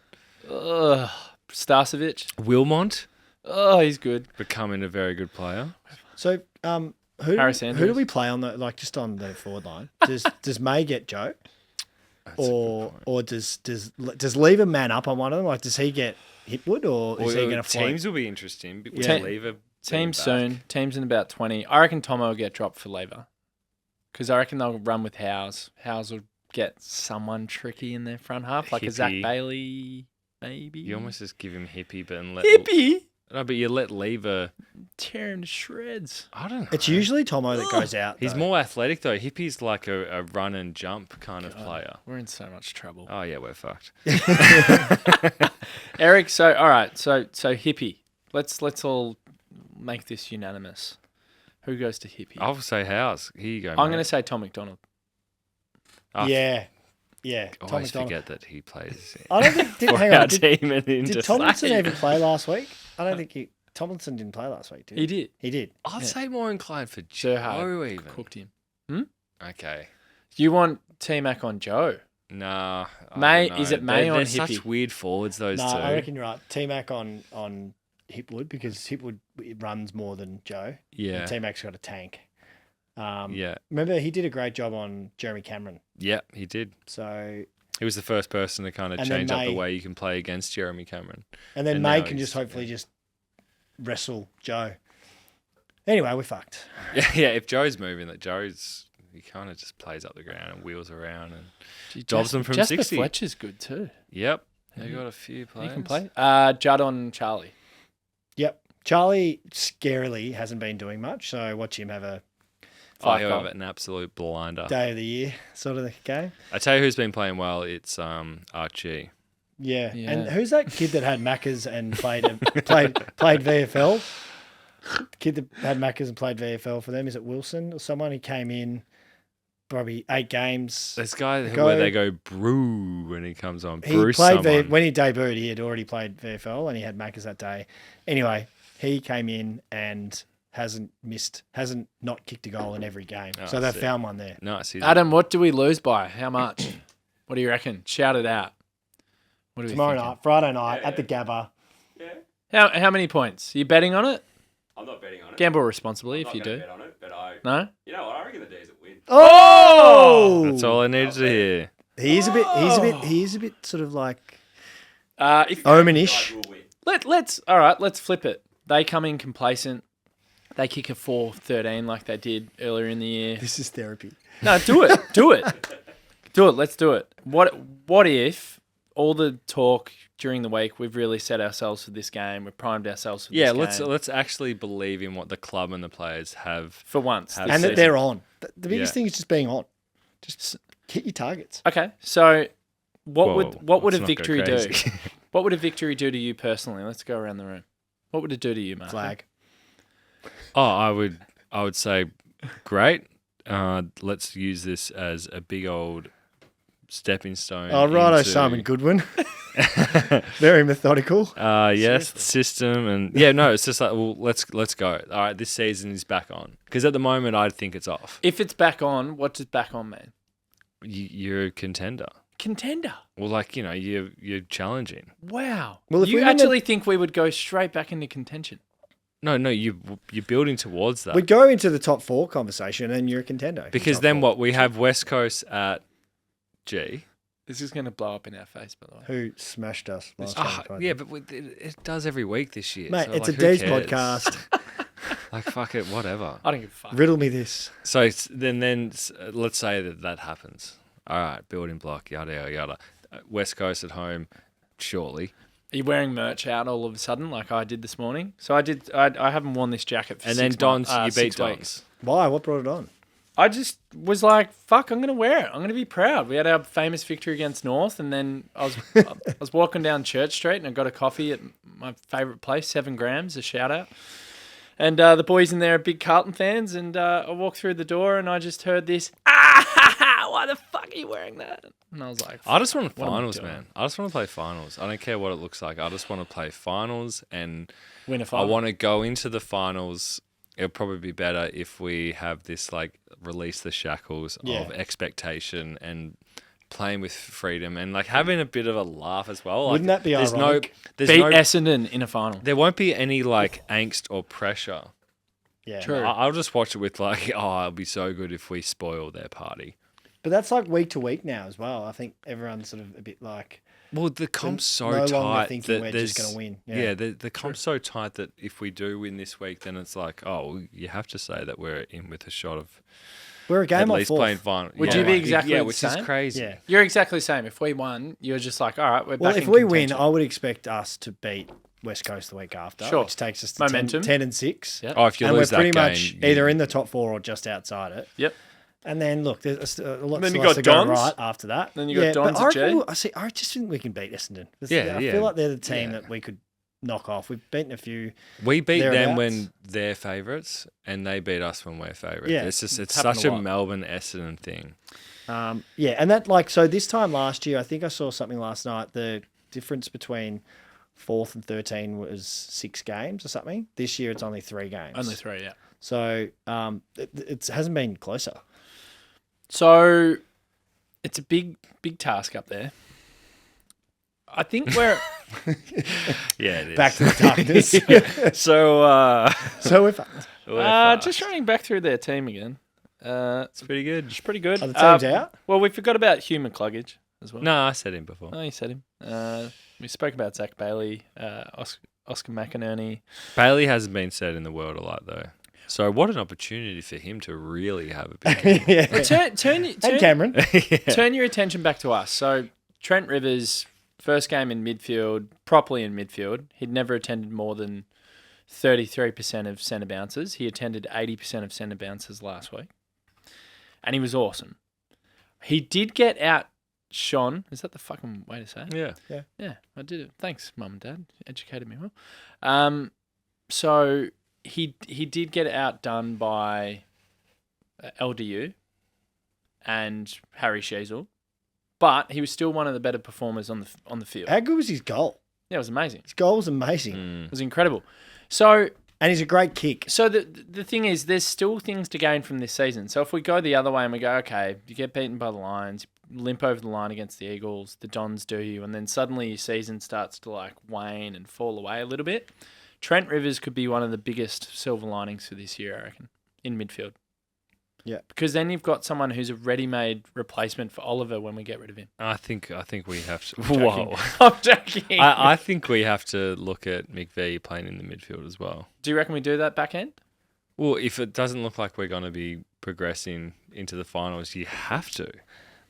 Ugh. Starcevic. Wilmont Oh, he's good. becoming a very good player. So, who Harris do Andrews. we play on just on the forward line? Does May get Joe, That's a good point. or does Lever man up on one of them? Like, does he get Hipwood, or is he going to float? Teams will be interesting. But Yeah. yeah. Lever Team back. soon. Team's in about 20. I reckon Tomo will get dropped for Lever. Because I reckon they'll run with Howes. Howes will get someone tricky in their front half, like a Zach Hippie. Bailey, maybe. You almost just give him hippie, but and let Hippie! No, but you let Lever. Tear him to shreds. I don't know. It's usually Tomo that goes out. He's though. more athletic though. Hippie's like a run and jump kind of player. We're in so much trouble. Oh yeah, we're fucked. Eric, so all right, so Hippie. Let's all make this unanimous. Who goes to Hippie? I'll say House. Here you go. I'm going to say Tom McDonald. Yeah. I Tom always McDonald. forget that he plays I don't think. for Hang our on. team and Did just Tomlinson like- even play last week? I don't think Tomlinson didn't play last week, did he? He did. He did. I'd Yeah. say more inclined for Gerhard Joe even. cooked him. Okay. You want T-Mac on Joe? Nah. I May- don't is know. it May they're, on they're Hippie? such weird forwards, those No, two. I reckon you're right. T-Mac on Hipwood, because Hipwood runs more than Joe. Yeah. T-Mac's got a tank. Yeah. Remember, he did a great job on Jeremy Cameron. Yeah, he did. So, He was the first person to kind of And then change up the May- way you can play against Jeremy Cameron. and then And May now can he's- just hopefully just wrestle Joe. Anyway, we're fucked. Yeah, if Joe's moving, he kind of just plays up the ground and wheels around and jobs them from Jasper 60. Fletcher's good too. Yep. They got a few He players. can play. Judd on Charlie. Yep. Charlie scarily hasn't been doing much, so watch him have a He'll goal. have an absolute blinder. day of the year sort of game. I tell you who's been playing well. It's Archie. Yeah. Yeah. And who's that kid that had Maccas and played VFL? Kid that had Maccas and played VFL for them. Is it Wilson or someone? He came in probably 8 games. This guy Go- where they go brew when he comes on. He Bruce played someone. when he debuted. He had already played VFL and he had Maccas that day. Anyway, he came in and hasn't not kicked a goal in every game. Oh, So they've sick. found one there. Nice. He's Adam, what do we lose by? How much? What do you reckon? Shout it out. What are we Tomorrow thinking? night, Friday night at the Gabba. How many points? Are you betting on it? I'm not betting on it. Gamble responsibly if I'm you not gonna do. bet on it, but No? you know what? I reckon the D's will win. Oh, That's all I needed to hear. He is a bit sort of like If Omanish. Will win. let's flip it. They come in complacent. They kick a 4-13 like they did earlier in the year. This is therapy. No, do it. Do it. Do it. Let's do it. What if all the talk during the week we've really set ourselves for this game, we've primed ourselves for Yeah, this game. let's actually believe in what the club and the players have. For once. Have this And that season. they're on. The biggest Yeah. thing is just being on. Just hit your targets. Okay, so what Whoa, would a let's not go victory do? crazy. What would a victory do to you personally? Let's go around the room. What would it do to you, Mark? Flag. Oh, I would say great. Let's use this as a big old stepping stone. Oh, righto, into- Simon Goodwin. Very methodical. Yes, the system and yeah, no, it's just like well, let's go. All right, this season is back on because at the moment I think it's off. If it's back on, what does back on mean? You're a contender. Contender. Well, like you're challenging. Wow. Well, if you we win the- actually think we would go straight back into contention? No, you're building towards that. We go into the top 4 conversation and you're a contender. in Because top then 4. what we have West Coast at G. This is going to blow up in our face, by the way. Who smashed us last Ah, time? yeah, but it does every week this year. Mate, so, it's like, a who D's cares? podcast. Like fuck it, whatever. I don't give a fuck. Riddle me this. So then let's say that happens. All right, building block, yada yada yada. West Coast at home, surely. Are you wearing merch out all of a sudden like I did this morning? So I haven't worn this jacket for And 6 then Dons, months, you beat 6 Dons. weeks. Why? What brought it on? I just was like, fuck, I'm going to wear it. I'm going to be proud. We had our famous victory against North, and then I was walking down Church Street and I got a coffee at my favourite place, 7 Grams, a shout out. And the boys in there are big Carlton fans, and I walked through the door and I just heard this, why the fuck are you wearing that? And I was like, I just want what am I finals, doing? man. I just want to play finals. I don't care what it looks like. I just want to play finals, and Win a I final. want to go into the finals. It'll probably be better if we have this, like, release the shackles of expectation and playing with freedom and, like, having a bit of a laugh as well. Like, Wouldn't that be there's ironic? There's Beat no, Essendon in a final. there won't be any, like, angst or pressure. Yeah. True. I'll just watch it with, like, oh, it'll be so good if we spoil their party. But that's like week to week now as well. I think everyone's sort of a bit like, Well, the comp's so no longer tight thinking that we're there's just going to win. yeah, the comp's so tight that if we do win this week, then it's like, oh, you have to say that we're in with a shot of We're a at game off least fourth. playing final. Would you be exactly yeah, the which is same? crazy. Yeah. You're exactly the same. If we won, you're just like, all right, we're Well, back if in we win, contention. I would expect us to beat West Coast the week after, Sure. which takes us to Momentum. 10 and 6. Yeah. Oh, if you And we're lose that pretty game, much either in the top 4 or just outside it. Yep. And then look, there's a lot Then you still has got to go Dons. right after that. Then you got but Dons I at G. reckon I just think we can beat Essendon. I feel like they're the team that we could knock off. We've beaten a few. we beat them thereabouts. when they're favourites, and they beat us when we're favourites. Yeah. It's It's such happened a a lot. Melbourne Essendon thing. Yeah, and that like so this time last year, I think I saw something last night. The difference between 4th and 13 was 6 games or something. This year it's only 3 games. Only 3, yeah. So it hasn't been closer. So it's a big task up there. I think we're Yeah, it is. Back to the darkness. So, So we're fucked. just running back through their team again. it's pretty good. It's pretty good. Are the teams out? Well, we forgot about Human Cluggage as well. No, I said him before. Oh, you said him. We spoke about Zach Bailey, Oscar McInerney. Bailey hasn't been said in the world a lot, though. So what an opportunity for him to really have a big game. Yeah. Turn And Cameron. turn your attention back to us. So Trent Rivers, first game in midfield, properly in midfield. He'd never attended more than 33% of centre bounces. He attended 80% of centre bounces last week. And he was awesome. He did get outshone. Is that the fucking way to say it? Yeah. Yeah, I did it. Thanks, Mum and Dad. You educated me well. So he did get outdone by LDU and Harry Sheasel, but he was still one of the better performers on the field. How good was his goal? Yeah, it was amazing. His goal was amazing. It was incredible. So And he's a great kick. the thing is, there's still things to gain from this season. So if we go the other way and we go, okay, you get beaten by the Lions, limp over the line against the Eagles, the Dons do you, and then suddenly your season starts to like wane and fall away a little bit. Trent Rivers could be one of the biggest silver linings for this year, I reckon, in midfield. Yeah. Because then you've got someone who's a ready-made replacement for Oliver when we get rid of him. I think we have to. Joking. Whoa. I'm joking. I think we have to look at McVie playing in the midfield as well. Do you reckon we do that back end? Well, if it doesn't look like we're going to be progressing into the finals, you have to.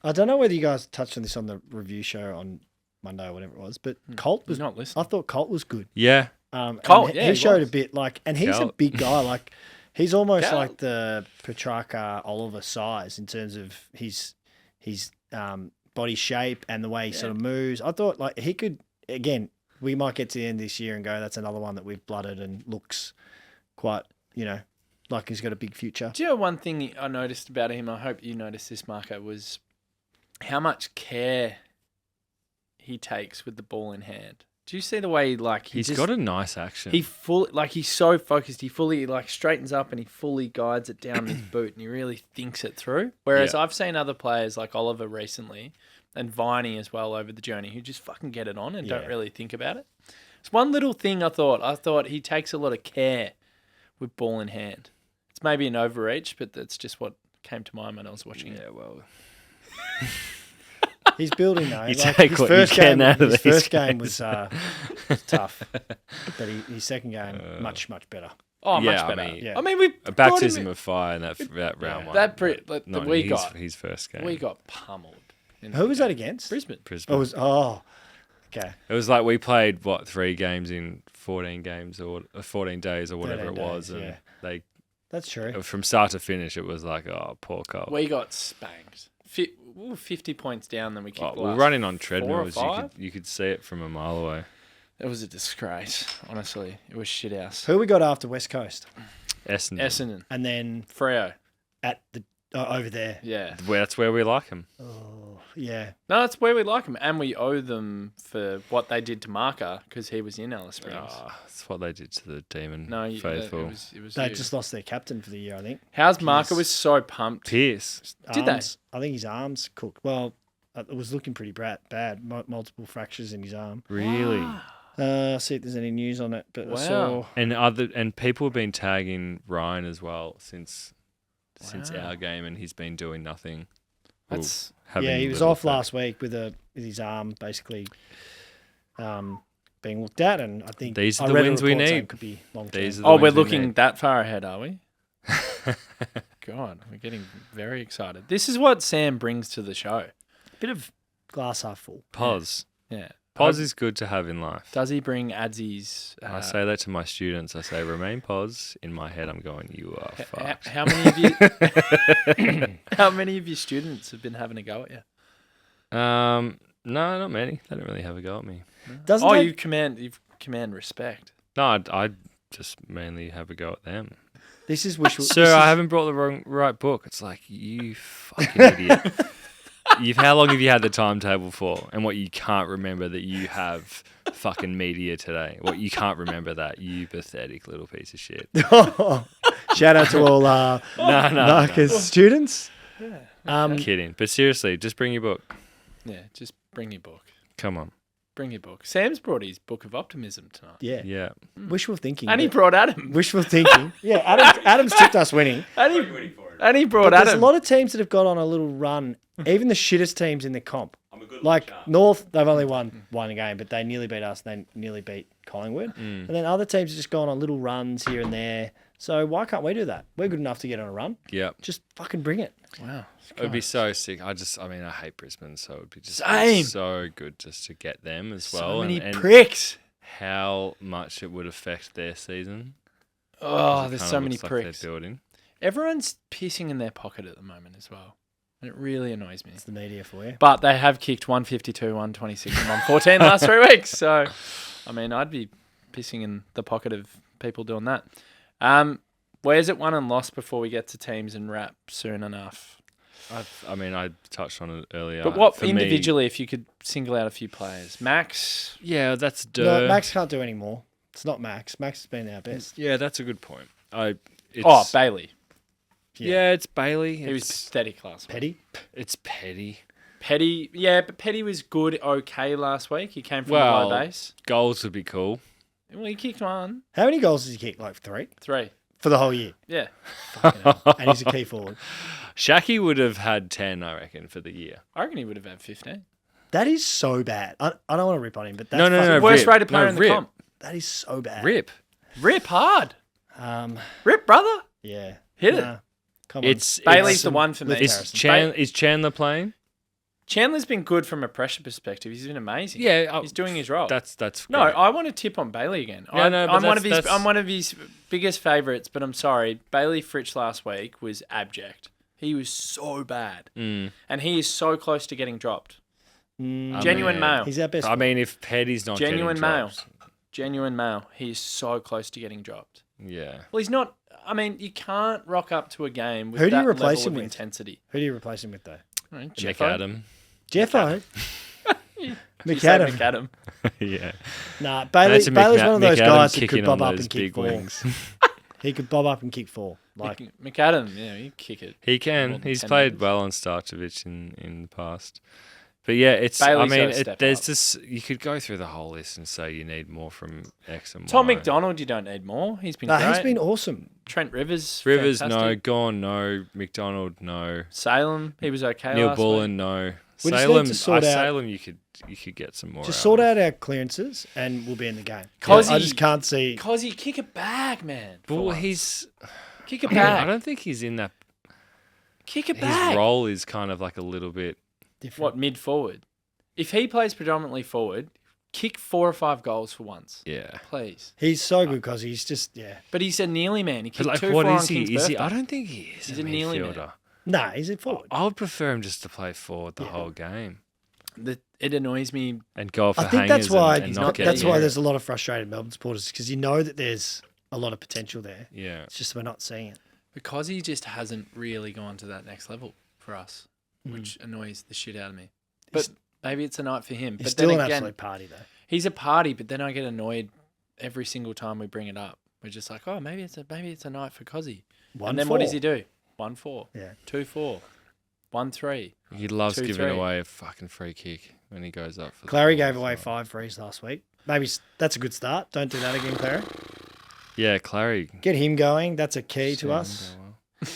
I don't know whether you guys touched on this on the review show on Monday or whatever it was, but Colt was. He's not listening. I thought Colt was good. Yeah. and Colt, yeah, he he showed was. a bit like, and he's a Colt. big guy. Like, he's almost Colt. like the Petrarca Oliver size in terms of his body shape and the way he sort of moves. I thought like he could again. We might get to the end of this year and go, that's another one that we've blooded and looks quite, like he's got a big future. Do you know one thing I noticed about him? I hope you noticed this, Marco, was how much care he takes with the ball in hand. Do you see the way He's got a nice action. he's so focused. He fully straightens up and he fully guides it down his boot and he really thinks it through. Whereas Yeah. I've seen other players like Oliver recently and Viney as well over the journey who just fucking get it on and don't Yeah. really think about it. It's one little thing I thought he takes a lot of care with ball in hand. It's maybe an overreach, but that's just what came to mind when I was watching it. Yeah, well. He's building though. You Like, take his what you first can game, out of his these first game guys. was tough, but his second game much better. Oh, Yeah, much I better. mean- Yeah. I mean, we A brought him baptism in- of fire in that round one. that Not we in got his first game. we got pummeled. in Who was game. that against? Brisbane. Brisbane. Okay. It was like we played 3 games in 14 games or 14 days or whatever 13 it was, days, and yeah. they That's true. From start to finish, it was like, oh, poor Cole. We got spanked. We were 50 points down, then we kicked the We're last running on 4 or treadmills. 5. You could see it from a mile away. It was a disgrace, honestly. It was shit house. Who we got after West Coast? Essendon. And then Freo. at the over there. Yeah. That's where we like him. Oh, yeah. No, that's where we like them. And we owe them for what they did to Marca because he was in Alice Springs. That's what they did to the Demon It faithful. was They you. just lost their captain for the year, I think. How's Marca was so pumped. Pierce. Did they? I think his arm's cooked. Well, it was looking pretty bad. Multiple fractures in his arm. Really? See if there's any news on it. But Wow. I saw And people have been tagging Ryan as well since our game, and he's been doing nothing. That's he was off last week with his arm basically being looked at, and I think These are I the read a wins we report saying need. it could be long term. These are the Oh, we're wins we looking need. that far ahead, are we? God, we're getting very excited. This is what Sam brings to the show. Bit of glass half full. Pause. Yeah. Pause is good to have in life. Does he bring Adzi's? I say that to my students. I say, remain pause. In my head, I'm going, you are fucked. How many of you? How many of your students have been having a go at you? No, not many. They don't really have a go at me. Doesn't You command respect. No, I just mainly have a go at them. this is wishful. Sir, I haven't brought the right book. It's like, you fucking idiot. How long have you had the timetable for? And what you can't remember that you have fucking media today. What you can't remember that, you pathetic little piece of shit. Shout out to all Marcus students. Kidding. But seriously, just bring your book. Yeah, just bring your book. Come on. Bring your book. Sam's brought his book of optimism tonight. Yeah. Yeah. Wishful thinking. And he but- brought Adam. Wishful thinking. Yeah, Adam's tipped us winning. And What are he, you waiting for? and he brought But there's Adam. a lot of teams that have got on a little run, even the shittest teams in the comp. I'm a good Like chap. North, they've only won one game, but they nearly beat us and they nearly beat Collingwood. And then other teams have just gone on little runs here and there. So why can't we do that? We're good enough to get on a run. Yeah. Just fucking bring it. Wow. It would be so sick. I hate Brisbane, so it would be just Same. so good just to get them as So well. many and pricks. how much it would affect their season. Oh, It there's kinda so many looks like pricks. they're building. Everyone's pissing in their pocket at the moment as well. And it really annoys me. It's the media for you. But they have kicked 152, 126, and 114 the last 3 weeks. So, I mean, I'd be pissing in the pocket of people doing that. Where's it won and lost before we get to teams and wrap soon enough? I touched on it earlier. But what For me- individually, if you could single out a few players? Max? yeah, that's No, Max can't do any more. It's not Max. Max has been our best. Yeah, that's a good point. Bailey. Yeah, it's Bailey. He was pathetic last week. Petty. It's petty. Petty, yeah, but Petty was good, okay last week. He came from a low base. Goals would be cool. Well, he kicked one. How many goals did he kick? Like 3? 3. For the whole year. Yeah. Fucking hell. And he's a key forward. Shaki would have had 10, I reckon, for the year. I reckon he would have had 15. That is so bad. I don't want to rip on him, but that's No, fucking- Worst Rip. rated player No, in the Rip. comp. that is so bad. Rip. Rip hard. Um, Rip, brother. yeah. Hit it. Nah. Come on. It's Bailey's some the one for me. lift Is Chandler playing? Chandler's been good from a pressure perspective. He's been amazing. Yeah, He's doing his role. That's No, great. I want to tip on Bailey again. Yeah, I'm, no, but I'm one of his. that's- I'm one of his biggest favourites. But I'm sorry, Bailey Fritsch last week was abject. He was so bad, and he is so close to getting dropped. Genuine mean, male. He's our best. I mean, if Petty's not Genuine getting male. dropped, Genuine male. He is so close to getting dropped. yeah. Well, he's not. I mean, you can't rock up to a game with Who do you that replace level him of with? intensity. Who do you replace him with, though? Right, McAdam. Jeffo. You said McAdam. McAdam. Yeah. Nah, Bailey's Imagine one of those McAdam guys that kicking could bob on up those and kick big 4. wings. He could bob up and kick 4. Like, McAdam, yeah, you kick it. He More can. than He's 10 played minutes. well on Starchevich in the past. But yeah, it's. Bailey's I mean, gotta step there's up. just you could go through the whole list and say you need more from X and Tom Y. McDonald, you don't need more. He's been nah, great. he's been awesome. Trent Rivers, Rivers, no. fantastic. Gone, no. McDonald, no. Salem, he was okay Neil last Bullen, week. no. We just Salem, need to sort out- Salem, you could get some more. Just out sort of. out our clearances and we'll be in the game. Cozzy- I just can't see. Cozzy, kick it back, man. for Well, once. he's. Kick it I back. don't think he's in that. Kick it His back. role is kind of like a little bit. Different. What, mid-forward? If he plays predominantly forward, Kick 4 or 5 goals for once, Yeah. please. He's so good because he's just But he's a nearly man. He But kicked like, 2 what for on is he? King's Is he? birthday. I don't think he is. He's a a nearly man. midfielder. nah, he's a forward. I would prefer him just to play forward the whole game It annoys me. and go for I think hangers that's why and not get that's why near there's it. a lot of frustrated Melbourne supporters because you know that there's a lot of potential there. Yeah. It's just we're not seeing it. Because he just hasn't really gone to that next level for us, which annoys the shit out of me. But maybe it's a night for him. He's But still then an again, absolute party though. he's a party, but then I get annoyed every single time we bring it up. We're just like, oh, maybe it's a night for Cozzy. And then what does he do? 1-4. Yeah. 2-4. 1-3. He loves 2-3. giving away a fucking free kick when he goes up. For the Clary ball, gave away so- 5 frees last week. Maybe that's a good start. Don't do that again, Clary. Yeah, Clary. Get him going. That's a key to Seeing him us. go well.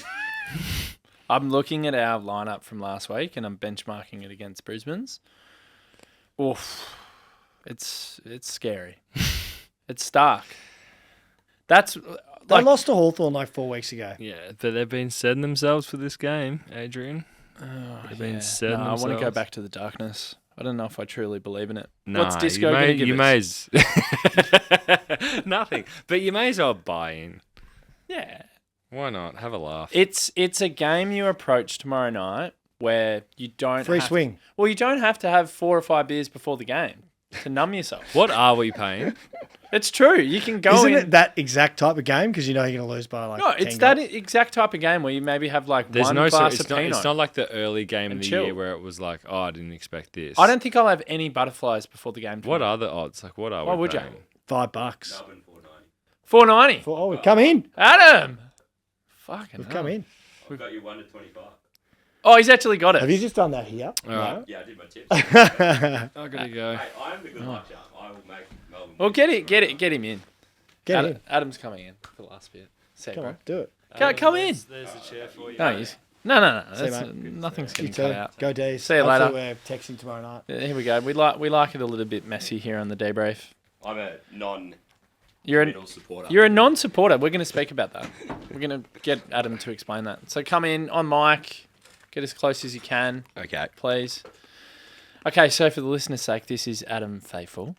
I'm looking at our lineup from last week and I'm benchmarking it against Brisbane's. Oof. It's scary. It's stark. That's They like lost to Hawthorn like 4 weeks ago. Yeah, but they've been setting themselves for this game, Adrian. They've been setting I want to go themselves. back to the darkness. I don't know if I truly believe in it. Nah, What's Disco going to give you us? may nothing, but you may as well buy in. Yeah. Why not? Have a laugh. It's a game you approach tomorrow night where you don't Free have swing. Well, you don't have to have 4 or 5 beers before the game to numb yourself. What are we paying? It's true. You can go Isn't in. it that exact type of game? Because you know you're going to lose by like No, 10 it's that goals. exact type of game where you maybe have like There's one no. glass It's of not. Pinot. It's not like the early game And of the chill. year where it was like, oh, I didn't expect this. I don't think I'll have any butterflies before the game. What tomorrow. are the odds? Like, what are Why we would you? paying? $5. Melbourne 490. 490. Oh, we've come in. Adam. Fucking We've hell. come in. I've got you 1 to 25. Oh, he's actually got it. Have you just done that here? All right. Yeah, I did my tips. I gotta go. Hey, I'm the good luck charm. I will make Melbourne. Well, get him in. Get in. Adam's coming in for the last bit. See, Come bro. on, do it. Come in. There's the chair for you. No, no. See you, That's, mate. nothing's You getting too. cut out. Go D's. See you Hopefully later. We're texting tomorrow night. Yeah, here we go. We like it a little bit messy here on the debrief. I'm a non-middle You're a supporter. You're a non-supporter. We're going to speak about that. We're going to get Adam to explain that. So come in on mic, get as close as you can, Okay. please. Okay, so for the listener's sake, this is Adam Faithful.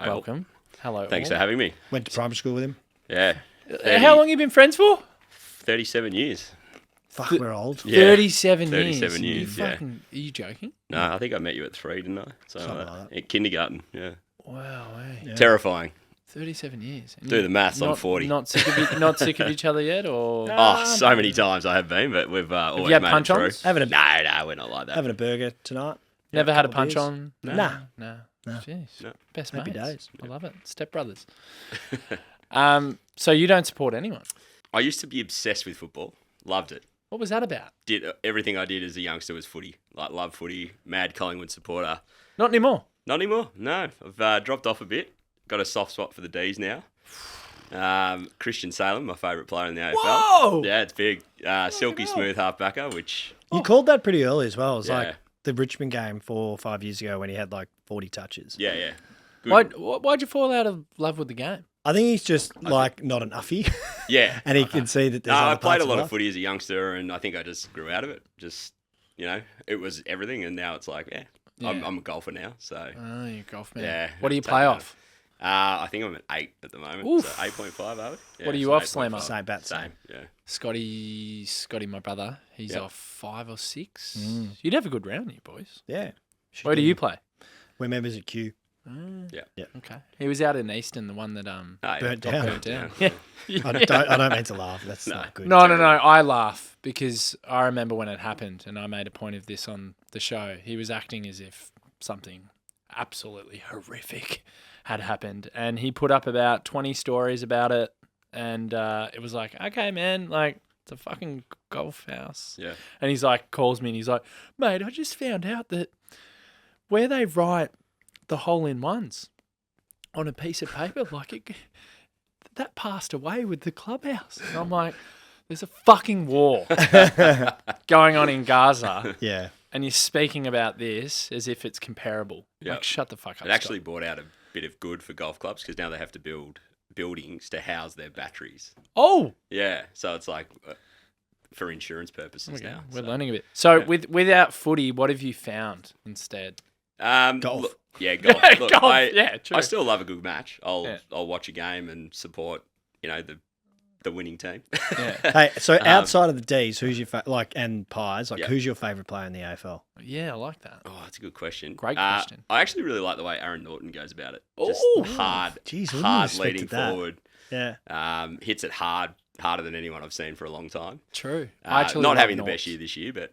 Hi, all. Welcome. Hello. Thanks all. for having me. Went to primary school with him. Yeah. How long have you been friends for? 37 years. Fuck, we're old. Yeah. 37 years. 37 years, You yeah. fucking, Are you joking? No, I think I met you at 3, didn't I? Something like that. In kindergarten, yeah. Wow, Yeah. Terrifying. 37 years. And Do you- the maths, I'm not- 40. Not sick of each other yet, or Oh, so many times I have been, but we've always you had made punch-ons? it through. Having a No, we're not like that. having a burger tonight. never had a couple punch beers. on? Nah. No. No. Jeez. No. Best Happy mates. days. I love it. Step brothers. So you don't support anyone. I used to be obsessed with football. Loved it. What was that about? Did everything I did as a youngster was footy. Like, love footy. Mad Collingwood supporter. Not anymore. Not anymore. No, I've dropped off a bit. Got a soft spot for the D's now. Christian Salem, my favourite player in the AFL. Whoa! Yeah, it's big. Silky smooth halfbacker, which You called that pretty early as well. It was Yeah. like the Richmond game 4 or 5 years ago when he had like 40 touches. yeah. Good. Why'd you fall out of love with the game? I think he's just like not an uffie. Yeah. and he can see that there's No, other I played parts a lot of life. footy as a youngster, and I think I just grew out of it. Just, it was everything, and now it's like, I'm a golfer now, so Oh, you golf man. Yeah, What do you take play that. off? I think I'm at 8 at the moment. Oof. So 8.5, are we? Yeah, What are you so off, 8.5. Slammer? Same bat, Same, yeah. Scotty, my brother. He's Yep. off 5 or 6. You'd have a good round, you boys. Yeah. Where do you play? We're members at Q. Okay. He was out in Eastern, the one that Oh, yeah. Burnt Got down. burnt down. Yeah. I don't mean to laugh. That's not good. No. I laugh because I remember when it happened, and I made a point of this on the show. He was acting as if something absolutely horrific had happened, and he put up about 20 stories about it, and it was like, okay, man, like, it's a fucking golf house. Yeah. And he's like, calls me, and he's like, mate, I just found out that where they write the hole-in-ones on a piece of paper, like, that passed away with the clubhouse. And I'm like, there's a fucking war going on in Gaza, Yeah. and you're speaking about this as if it's comparable. Yeah. Like, shut the fuck up. It actually brought out a bit of good for golf clubs because now they have to build buildings to house their batteries. Scott. Oh, Yeah, so it's like for insurance purposes okay. now. We're so. learning a bit. So Yeah. without footy, what have you found instead? Golf. Look, yeah, golf. Look, Golf, yeah, true. I still love a good match. Yeah. I'll watch a game and support, the winning team. Yeah. Hey, so outside of the D's, who's your and Pies? Yeah. Who's your favourite player in the AFL? Yeah, I like that. Oh, that's a good question. Great question. I actually really like the way Aaron Naughton goes about it. Just Ooh. hard, Jeez, wouldn't have hard expected leading that. forward. Yeah. Hits it hard, harder than anyone I've seen for a long time. True. I actually Not love having the Naughtsie. best year this year, but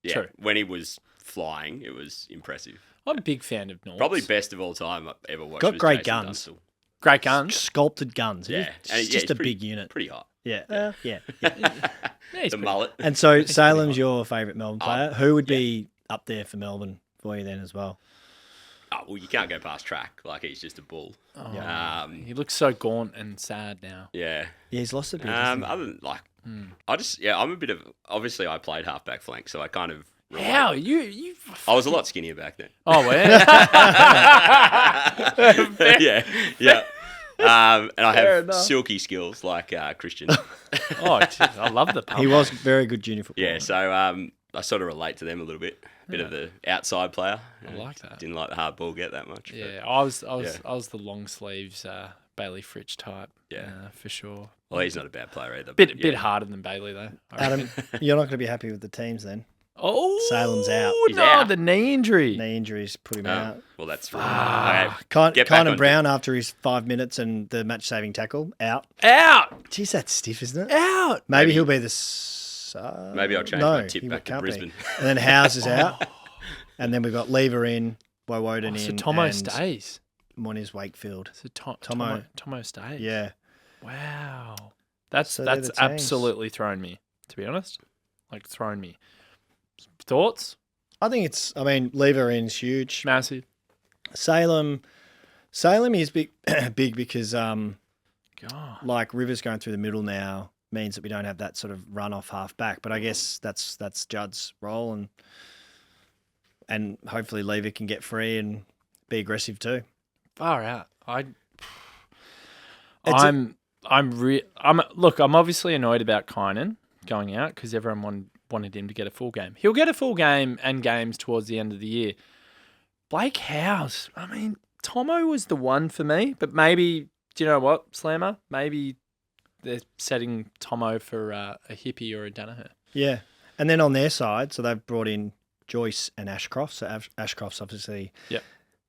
True. when he was flying, it was impressive. I'm a big fan of Naughtsie. Probably best of all time I've ever watched. Got was great Jason guns. Dunstall. Great guns. Sculpted guns. Yeah, It's just a big unit. Pretty hot. Yeah. Yeah. Yeah, he's The pretty- mullet. And so Salem's your favourite Melbourne player. Who would be up there for Melbourne for you then as well? Oh, well, you can't go past track. Like, he's just a bull. Oh, he looks so gaunt and sad now. Yeah. Yeah, he's lost a bit. hasn't he? Other than I'm a bit of. Obviously, I played halfback flank, so I kind of. relate. How you? I was a lot skinnier back then. Oh, well. Yeah. And I Fair have enough. silky skills like Christian. Oh, geez, I love the pump. He was very good junior football. Yeah, so I sort of relate to them a little bit. Bit of the outside player. I like that. Didn't like the hard ball get that much. Yeah, I was Yeah. the long sleeves Bailey Fritsch type. Yeah. For sure. Well, he's not a bad player either. Bit but yeah. harder than Bailey though. I Adam, reckon. you're not going to be happy with the teams then. Oh, Salem's out. He's no, out. the knee injury. Knee injuries put him Oh, out. well, that's fine. Fuck. Okay. Get back Kynan on- Brown, after his 5 minutes and the match-saving tackle, out. Out, Jeez, that's stiff, isn't it? out. Maybe he'll be the... Maybe I'll change my tip back to can't be. Brisbane. And then Howes is out. And then we've got Lever in, Woden So in, Tomo and stays. Moniz Wakefield. So Tomo. Tomo stays. Yeah. Wow. That's So they're the teams. absolutely thrown me, to be honest. Like thrown me. Thoughts? I think Lever in is huge. Massive. Salem is big, big because God. like Rivers going through the middle now means that we don't have that sort of run off half back. But I guess that's Judd's role, and hopefully Lever can get free and be aggressive too. Far out. I'm obviously annoyed about Kynan going out because everyone wanted him to get a full game. He'll get a full game and games towards the end of the year. Blake Howes, Tomo was the one for me, but maybe, do you know what, Slammer? Maybe they're setting Tomo for a Hippie or a Danaher. Yeah, and then on their side, so they've brought in Joyce and Ashcroft. So Ashcroft's obviously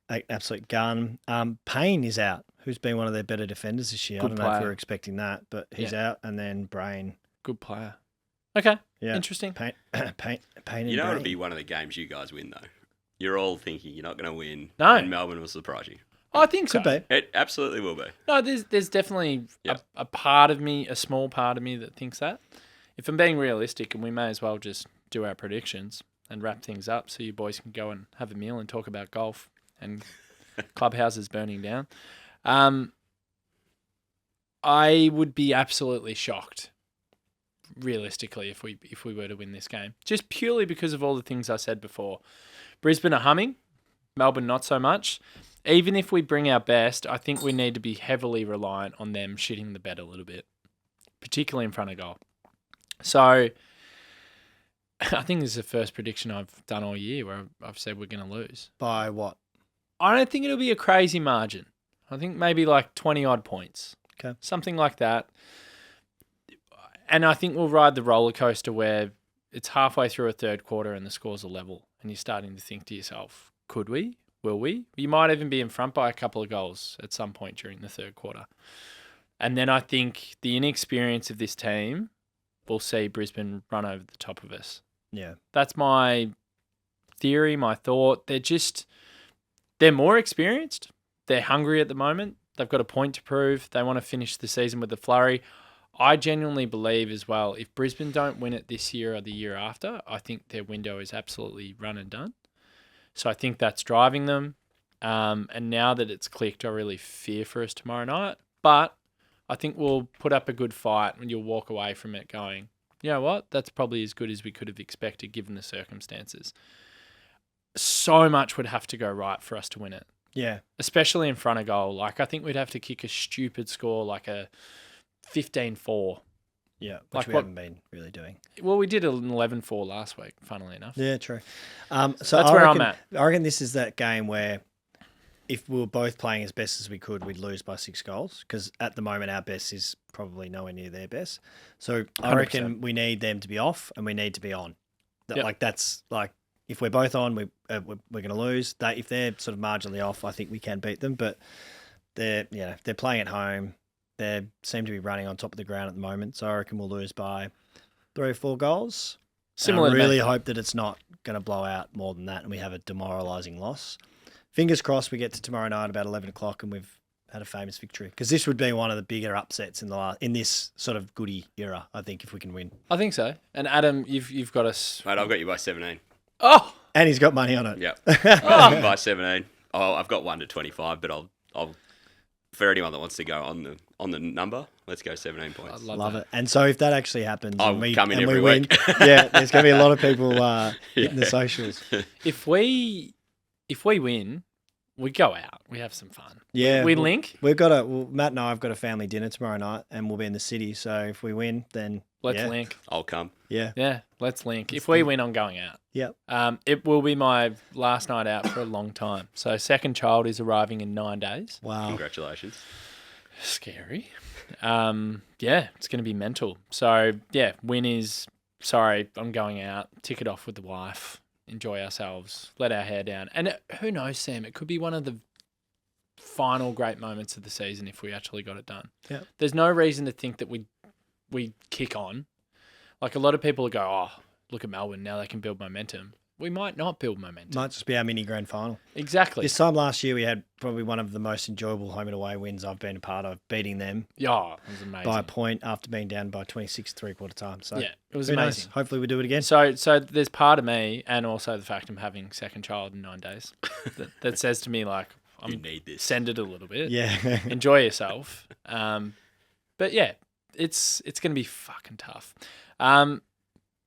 an absolute gun. Payne is out, who's been one of their better defenders this year. Good I don't know if player. we were expecting that, but he's out. And then Brain. Good player. Okay, Yeah, interesting. Payne and You know, it'll Brain. be one of the games you guys win, though. You're all thinking you're not going to win. No. And Melbourne will surprise you. I think so. Could be. It absolutely will be. No, there's definitely Yeah. a part of me, a small part of me that thinks that. If I'm being realistic, and we may as well just do our predictions and wrap things up so you boys can go and have a meal and talk about golf and clubhouses burning down. I would be absolutely shocked, realistically, if we were to win this game. Just purely because of all the things I said before. Brisbane are humming, Melbourne not so much. Even if we bring our best, I think we need to be heavily reliant on them shitting the bed a little bit, particularly in front of goal. So I think this is the first prediction I've done all year where I've said we're going to lose. By what? I don't think it'll be a crazy margin. I think maybe like 20 odd points. Okay. Something like that. And I think we'll ride the roller coaster where it's halfway through a third quarter and the scores are level and you're starting to think to yourself, could we? Will we? You might even be in front by a couple of goals at some point during the third quarter. And then I think the inexperience of this team will see Brisbane run over the top of us. Yeah. That's my theory, my thought. They're more experienced. They're hungry at the moment. They've got a point to prove. They want to finish the season with a flurry. I genuinely believe as well, if Brisbane don't win it this year or the year after, I think their window is absolutely run and done. So I think that's driving them. And now that it's clicked, I really fear for us tomorrow night. But I think we'll put up a good fight and you'll walk away from it going, you know what? That's probably as good as we could have expected given the circumstances. So much would have to go right for us to win it, Yeah. especially in front of goal. Like, I think we'd have to kick a stupid score like a 15-4 Yeah, which Like we what- haven't been really doing. Well, we did an 11-4 last week, funnily enough. Yeah, true. So That's I where reckon, I'm at. I reckon this is that game where if we were both playing as best as we could, we'd lose by 6 goals because at the moment our best is probably nowhere near their best. So I 100%. reckon we need them to be off and we need to be on. Yep. Like that's like if we're both on, we're going to lose. If they're sort of marginally off, I think we can beat them. But they're playing at home. They seem to be running on top of the ground at the moment. So I reckon we'll lose by 3 or 4 goals. Similar And to I really me. hope that it's not going to blow out more than that and we have a demoralising loss. Fingers crossed we get to tomorrow night about 11 o'clock and we've had a famous victory. Because this would be one of the bigger upsets in this sort of goody era, I think, if we can win. I think so. And Adam, you've got us. Mate, I've got you by 17. Oh, And he's got money on it. Yep. By 17. Oh, I've got 1 to 25, but I'll for anyone that wants to go on the number, let's go 17 I points. Love that. it. And so if that actually happens I'll and we, come in and we every win, week. yeah, there's going to be a lot of people hitting the socials. If we win, we go out. We have some fun. Yeah. We link. We've got Matt and I have got a family dinner tomorrow night and we'll be in the city. So if we win, then Let's yeah, link. I'll come. Yeah. Yeah, let's link. If we win, I'm going out. Yep. It will be my last night out for a long time. So second child is arriving in 9 days. Wow. Congratulations. Scary. Yeah, it's going to be mental. So yeah, win is sorry, I'm going out. Tick it off with the wife. Enjoy ourselves. Let our hair down. And who knows, Sam? It could be one of the final great moments of the season if we actually got it done. Yep. There's no reason to think that we kick on. Like a lot of people go, oh, look at Melbourne. Now they can build momentum. We might not build momentum. Might just be our mini grand final. Exactly. This time last year, we had probably one of the most enjoyable home and away wins I've been a part of, beating them Yeah, it was amazing. by a point after being down by 26 3/4 time. So Yeah, it was who knows? amazing. Hopefully we do it again. So there's part of me, and also the fact I'm having second child in 9 days, that says to me like, You I'm need this. send it a little bit. Yeah. Enjoy yourself. But yeah, it's going to be fucking tough.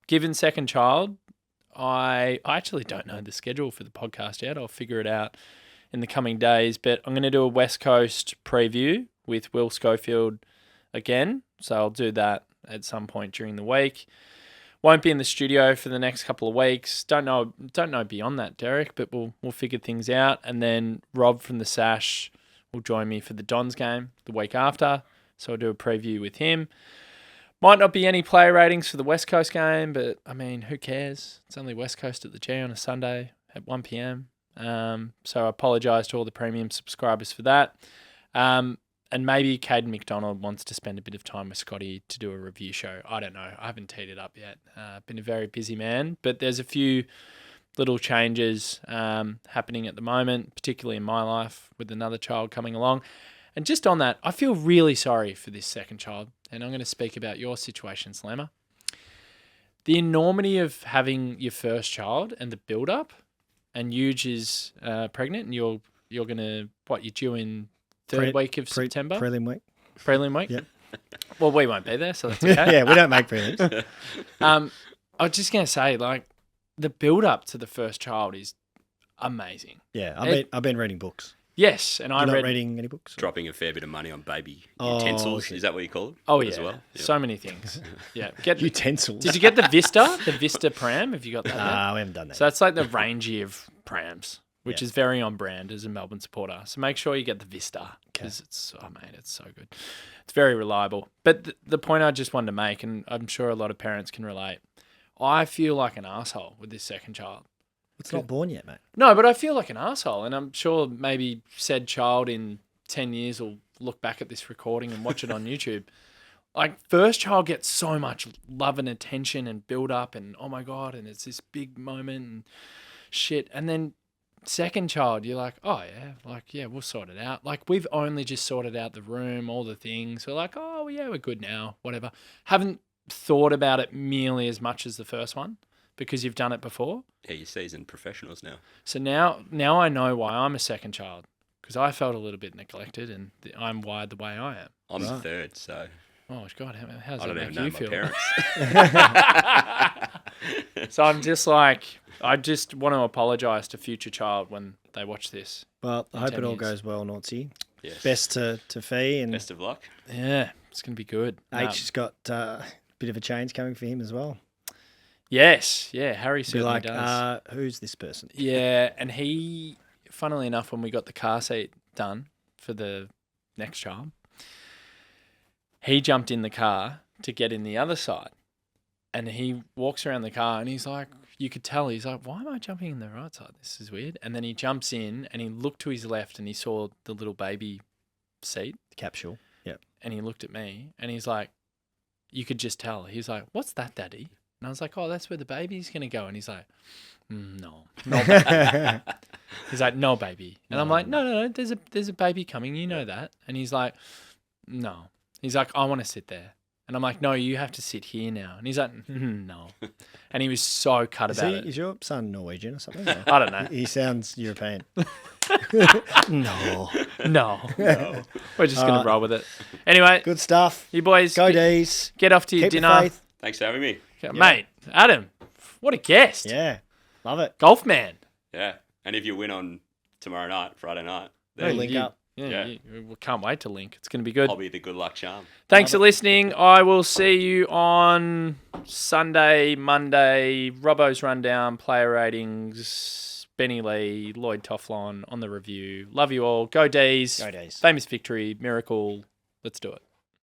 Given second child, I actually don't know the schedule for the podcast yet. I'll figure it out in the coming days. But I'm going to do a West Coast preview with Will Schofield again. So I'll do that at some point during the week. Won't be in the studio for the next couple of weeks. Don't know beyond that, Derek, but we'll figure things out. And then Rob from the Sash will join me for the Dons game the week after. So I'll do a preview with him. Might not be any player ratings for the West Coast game, but I mean, who cares? It's only West Coast at the G on a Sunday at 1 p.m. So I apologise to all the premium subscribers for that. And maybe Caden McDonald wants to spend a bit of time with Scotty to do a review show. I don't know. I haven't teed it up yet. Been a very busy man, but there's a few little changes happening at the moment, particularly in my life with another child coming along. And just on that, I feel really sorry for this second child. And I'm going to speak about your situation, Slamma. The enormity of having your first child and the build-up, and Huge is pregnant, and you're going to, you're due in third week of September? Prelim week. Prelim week? Yep. Well, we won't be there, so that's okay. Yeah, we don't make prelims. I was just going to say, like, the build-up to the first child is amazing. Yeah, I've been reading books. Yes, and I You're not read... reading any books? Dropping a fair bit of money on baby Oh, utensils. shit. Is that what you call it? Oh, As yeah. well? Yep. So many things. Yeah. Utensils. Did you get the Vista? The Vista pram? Have you got that? yet? We haven't done that. So that's like the rangy of prams, which Yeah. is very on brand as a Melbourne supporter. So make sure you get the Vista because it's, oh mate, it's so good. It's very reliable. But the point I just wanted to make, and I'm sure a lot of parents can relate, I feel like an asshole with this second child. It's not born yet, mate. No, but I feel like an asshole, and I'm sure maybe said child in 10 years will look back at this recording and watch it on YouTube. Like, first child gets so much love and attention and build up and, oh my God, and it's this big moment and shit. And then second child, you're like, oh yeah, we'll sort it out. Like, we've only just sorted out the room, all the things. We're like, oh yeah, we're good now, whatever. Haven't thought about it nearly as much as the first one because you've done it before. Yeah, you're seasoned professionals now. So now I know why I'm a second child because I felt a little bit neglected and I'm wired the way I am. I'm the third, so Oh God, how's I that don't even make know you my feel? parents. So I'm just like, I just want to apologise to future child when they watch this. Well, I hope 10 it all years. goes well, Naughtsie. Yes. Best to Fee and Best of luck. Yeah, it's gonna be good. H has got bit of a change coming for him as well. Yes, yeah, Harry Be certainly like, does. who's this person? Yeah, and he, funnily enough, when we got the car seat done for the next child, he jumped in the car to get in the other side. And he walks around the car and he's like, you could tell, he's like, why am I jumping in the right side? This is weird. And then he jumps in and he looked to his left and he saw the little baby seat. The capsule. Yeah. And he looked at me and he's like, you could just tell. He's like, what's that, Daddy? And I was like, oh, that's where the baby's going to go. And he's like, no. Baby. He's like, no, baby. And I'm like, no, there's a baby coming. You know that. And he's like, no. He's like, I want to sit there. And I'm like, no, you have to sit here now. And he's like, no. And he was so cut about it. Is your son Norwegian or something? Or? I don't know. He sounds European. No. We're just going to roll with it. Anyway, Good stuff. you boys, Go D's. get off to your Keep the dinner. faith. Thanks for having me. Mate, Adam, what a guest. Yeah. Love it. Golf man. Yeah. And if you win on tomorrow night, Friday night, We'll then link up. Yeah. We can't wait to link. It's going to be good. I'll be the good luck charm. Thanks for listening. I will see you on Sunday, Monday, Robbo's Rundown, player ratings, Benny Lee, Lloyd Tofflon on the review. Love you all. Go D's. Go D's. Famous victory, miracle. Let's do it.